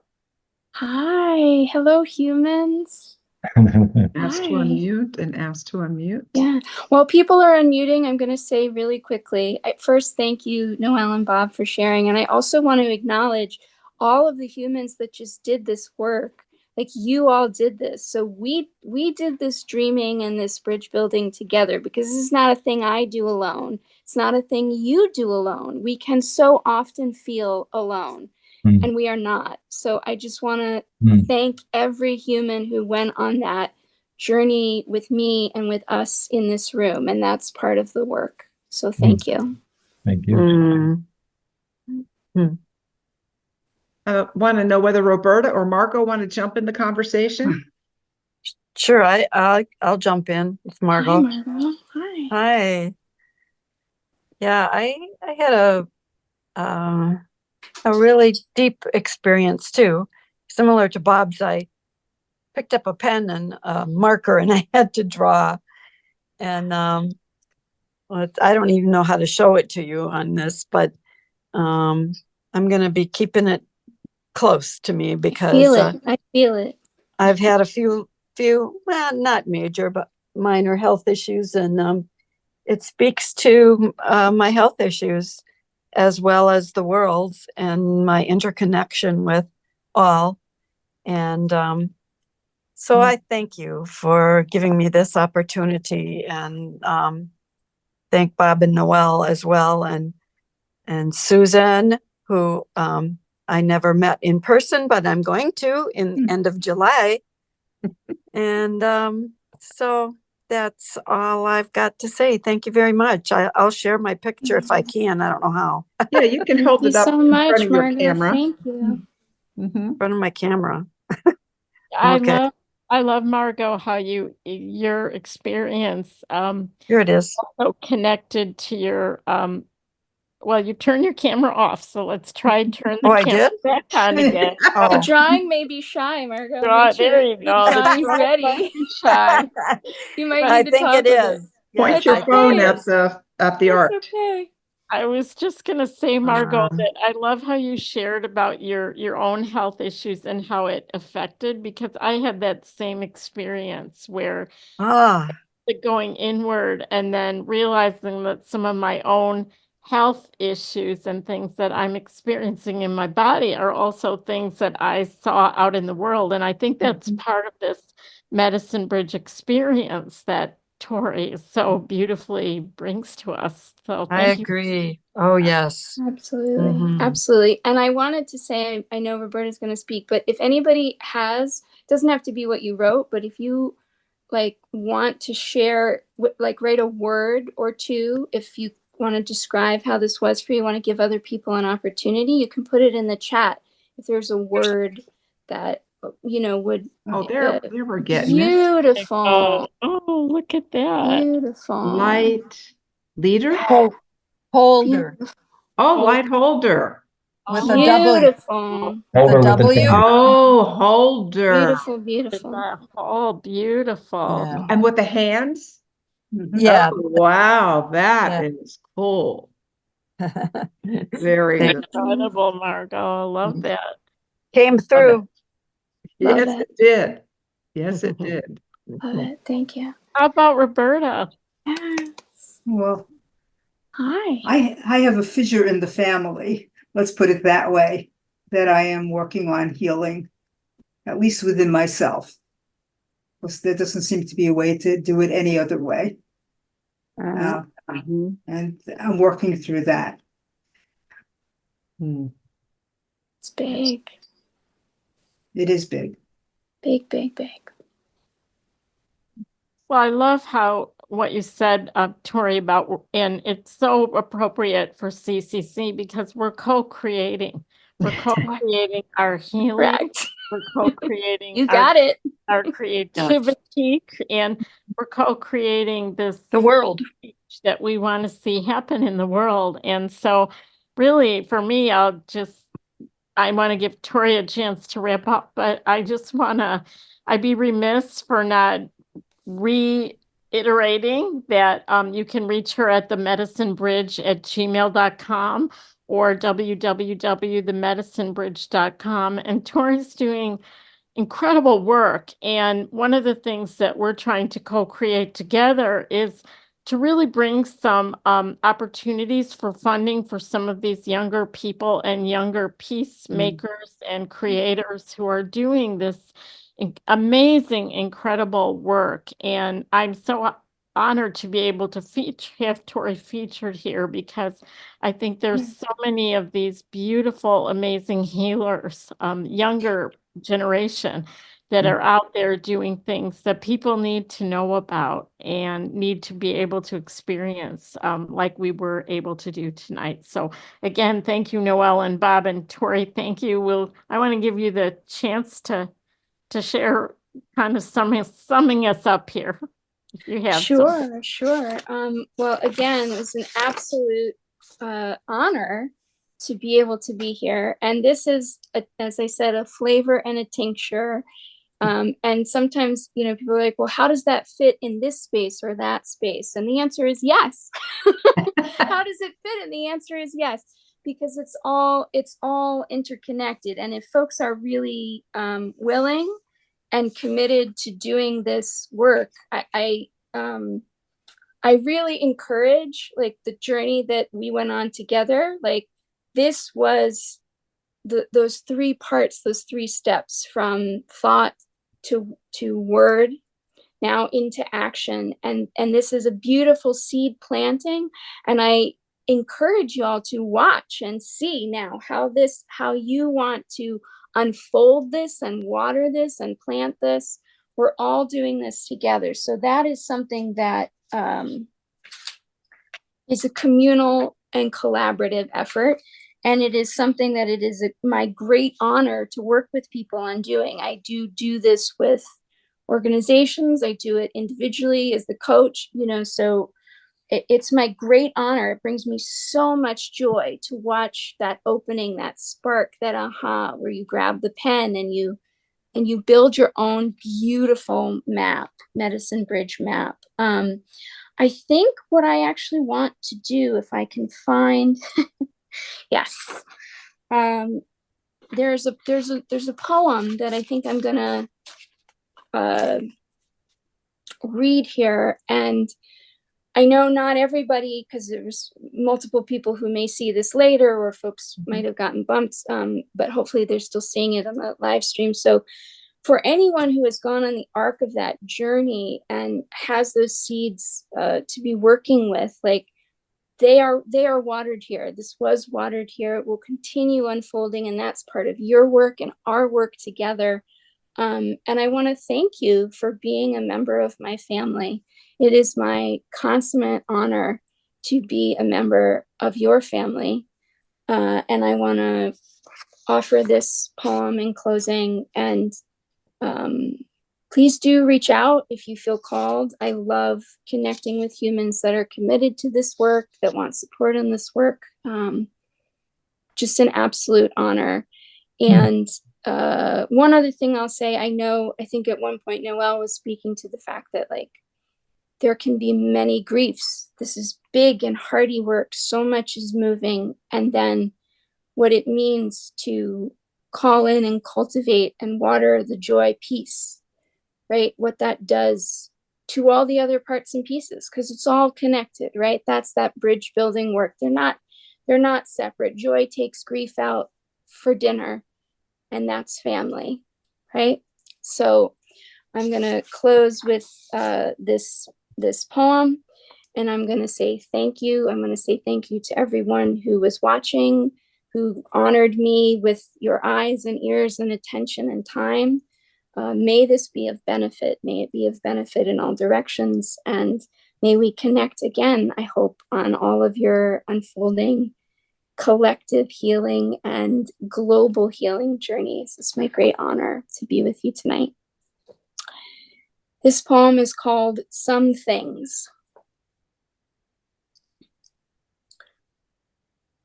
Hi. Hello, humans. Ask to unmute and ask to unmute. Yeah. While people are unmuting, I'm going to say really quickly, first, thank you, Noelle and Bob, for sharing. And I also want to acknowledge all of the humans that just did this work. Like, you all did this. So we did this dreaming and this bridge building together, because this is not a thing I do alone. It's not a thing you do alone. We can so often feel alone, and we are not. So I just want to thank every human who went on that journey with me and with us in this room. And that's part of the work. So thank you. Thank you. I want to know whether Roberta or Margot want to jump in the conversation. Sure, I'll jump in. It's Margot. Hi, Margot. Hi. Hi. Yeah, I had a really deep experience too. Similar to Bob's, I picked up a pen and a marker and I had to draw. And I don't even know how to show it to you on this, but I'm going to be keeping it close to me because I feel it. I've had a few, well, not major, but minor health issues. And it speaks to my health issues as well as the world's and my interconnection with all. And so I thank you for giving me this opportunity, and thank Bob and Noel as well, and Susan, who I never met in person, but I'm going to in end of July. And so that's all I've got to say. Thank you very much. I'll share my picture if I can. I don't know how. Yeah, you can Thank hold you it up so in much, front of your Margot. camera. Thank you. Mhm. In front of my camera. I Okay. love Margot, how your experience Here it is. so connected to your well, you turn your camera off, so let's try and turn the Oh, I camera did? back on again. The Oh. drawing may be shy, Margot. Draw- Make sure there you the go. The drawing's drawing ready. might be shy. You might I need to think talk it with is. Point Yes, your I think phone it at is. the That's art. okay. I was just gonna say, Margot, Um, that I love how you shared about your own health issues and how it affected, because I had that same experience where Ah, going inward and then realizing that some of my own health issues and things that I'm experiencing in my body are also things that I saw out in the world. And I think that's part of this medicine bridge experience that Tory so beautifully brings to us. So I thank you. agree. Oh, yes. Absolutely. Mhm. Absolutely. And I wanted to say, I know Roberta's going to speak, but if anybody has, doesn't have to be what you wrote, but if you like want to share, like write a word or two, if you want to describe how this was for you, want to give other people an opportunity, you can put it in the chat. If there's a word that, you know, would, Oh, there we're getting it. beautiful, Oh, look at that. beautiful, Light leader. Holder beautiful, Oh, light holder. with Oh, a W. beautiful, Holder with the W. W. Oh, holder. beautiful, look at beautiful. that. Oh, beautiful. Yeah. And with the hands. Yeah. Oh, wow, that Yeah. is cool. Very Thank- good. Incredible, Margot. I love that. Came through. Love Yes, it. it did. Yes, it did. Love it. Thank you. How about Roberta? Yes. Well, Hi. I have a fissure in the family, let's put it that way, that I am working on healing, at least within myself. Because there doesn't seem to be a way to do it any other way. Mhm. And I'm working through that. Hmm. It's big, It is big. big, big, big. Well, I love how what you said, Tori, about, and it's so appropriate for CCC because we're co-creating. We're co-creating our healing. Correct. We're co-creating You got it. our creativity, and we're co-creating this The world. change that we want to see happen in the world. And so really for me, I want to give Tori a chance to wrap up, but I'd be remiss for not reiterating that you can reach her at themedicinebridge@gmail.com or www.themedicinebridge.com. And Tori's doing incredible work. And one of the things that we're trying to co-create together is to really bring some opportunities for funding for some of these younger people and younger peacemakers and creators who are doing this amazing, incredible work. And I'm so honored to be able to have Tori featured here because I think there's so many of these beautiful, amazing healers, younger generation that are out there doing things that people need to know about and need to be able to experience, like we were able to do tonight. So again, thank you, Noelle and Bob and Tori. Thank you. I want to give you the chance to share, kind of summing us up here. If you have something. Sure. Well, again, it was an absolute honor to be able to be here. And this is, as I said, a flavor and a tincture. And sometimes, people are like, well, how does that fit in this space or that space? And the answer is yes. How does it fit? And the answer is yes, because it's all interconnected. And if folks are really willing and committed to doing this work, I really encourage like the journey that we went on together. Like this was those three parts, those three steps from thought to word now into action. And this is a beautiful seed planting. And I encourage you all to watch and see now how you want to unfold this and water this and plant this. We're all doing this together. So that is something that is a communal and collaborative effort. And it is something that it is my great honor to work with people on doing. I do this with organizations. I do it individually as the coach, so it's my great honor. It brings me so much joy to watch that opening, that spark, that aha, where you grab the pen and you build your own beautiful map, medicine bridge map. I think what I actually want to do, if I can find, yes, there's a poem that I think I'm gonna read here, and I know not everybody, because there's multiple people who may see this later, or folks might have gotten bumped, but hopefully they're still seeing it on the live stream. So for anyone who has gone on the arc of that journey and has those seeds to be working with, like they are watered here. This was watered here. It will continue unfolding, and that's part of your work and our work together. And I want to thank you for being a member of my family. It is my consummate honor to be a member of your family. And I want to offer this poem in closing. And please do reach out if you feel called. I love connecting with humans that are committed to this work, that want support in this work. Just an absolute honor. And one other thing I'll say, I think at one point Noelle was speaking to the fact that like there can be many griefs. This is big and hearty work. So much is moving. And then what it means to call in and cultivate and water the joy piece, right? What that does to all the other parts and pieces, because it's all connected, right? That's that bridge building work. They're not separate. Joy takes grief out for dinner, and that's family, right? So I'm gonna close with this poem, and I'm gonna say thank you. I'm gonna say thank you to everyone who was watching, who honored me with your eyes and ears and attention and time. May this be of benefit. May it be of benefit in all directions, and may we connect again, I hope, on all of your unfolding collective healing and global healing journeys. It's my great honor to be with you tonight. This poem is called Some Things.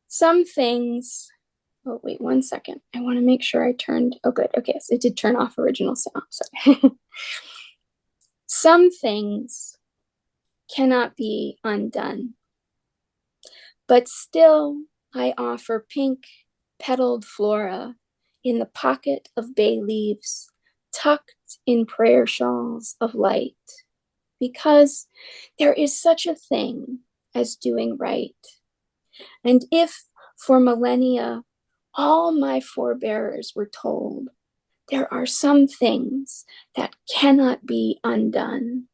Some things, oh wait, 1 second. I want to make sure I turned, oh good, okay, so it did turn off original sound, sorry. Some things cannot be undone, but still I offer pink petaled flora in the pocket of bay leaves, tucked in prayer shawls of light, because there is such a thing as doing right. And if for millennia all my forebearers were told, there are some things that cannot be undone,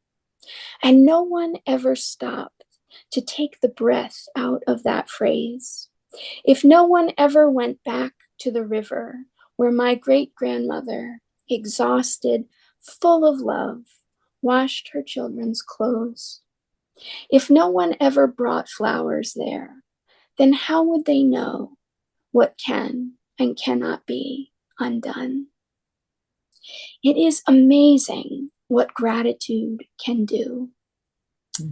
and no one ever stopped to take the breath out of that phrase, if no one ever went back to the river where my great-grandmother, exhausted, full of love, washed her children's clothes, if no one ever brought flowers there, then how would they know what can and cannot be undone? It is amazing what gratitude can do,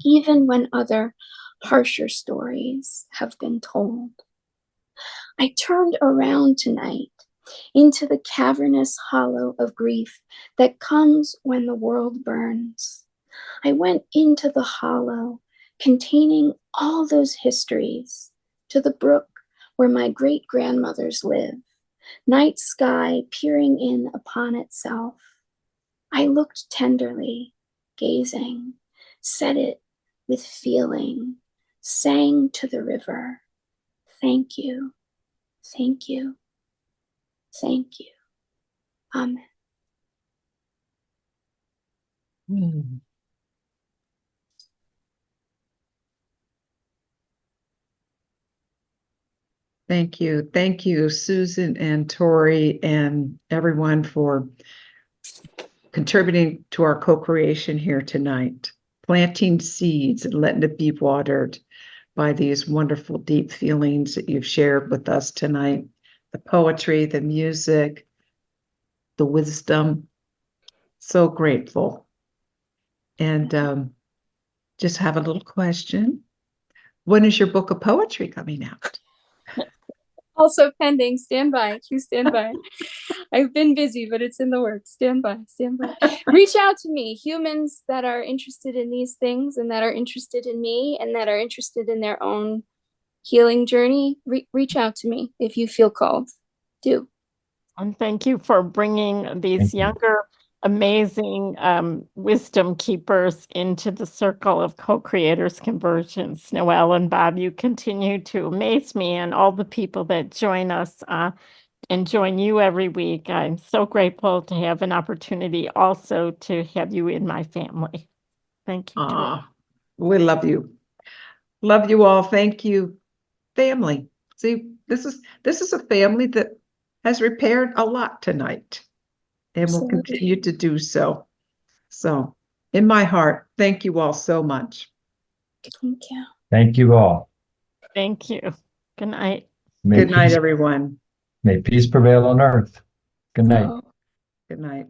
even when other harsher stories have been told. I turned around tonight into the cavernous hollow of grief that comes when the world burns. I went into the hollow containing all those histories, to the brook where my great-grandmothers live, night sky peering in upon itself. I looked tenderly, gazing, said it with feeling, sang to the river, thank you, thank you, thank you. Amen. Hmm. Thank you. Thank you, Susan and Tori and everyone for contributing to our co-creation here tonight, planting seeds and letting it be watered by these wonderful, deep feelings that you've shared with us tonight. The poetry, the music, the wisdom. So grateful. And just have a little question. When is your book of poetry coming out? Also pending. Stand by. Q stand by. I've been busy, but it's in the works. Stand by. Stand by. Reach out to me, humans that are interested in these things and that are interested in me and that are interested in their own healing journey. Reach out to me if you feel called. Do. And thank you for bringing these Thank you. younger, amazing wisdom keepers into the circle of co-creators convergence. Noelle and Bob, you continue to amaze me and all the people that join us and join you every week. I'm so grateful to have an opportunity also to have you in my family. Thank you. Tori. We love you. Love you all. Thank you, family. See, this is a family that has repaired a lot tonight and will Absolutely. continue to do so. So, in my heart, thank you all so much. Thank you. Thank you all. Thank you. Good night. May Good night, peace, everyone. may peace prevail on earth. Good night. Oh. Good night.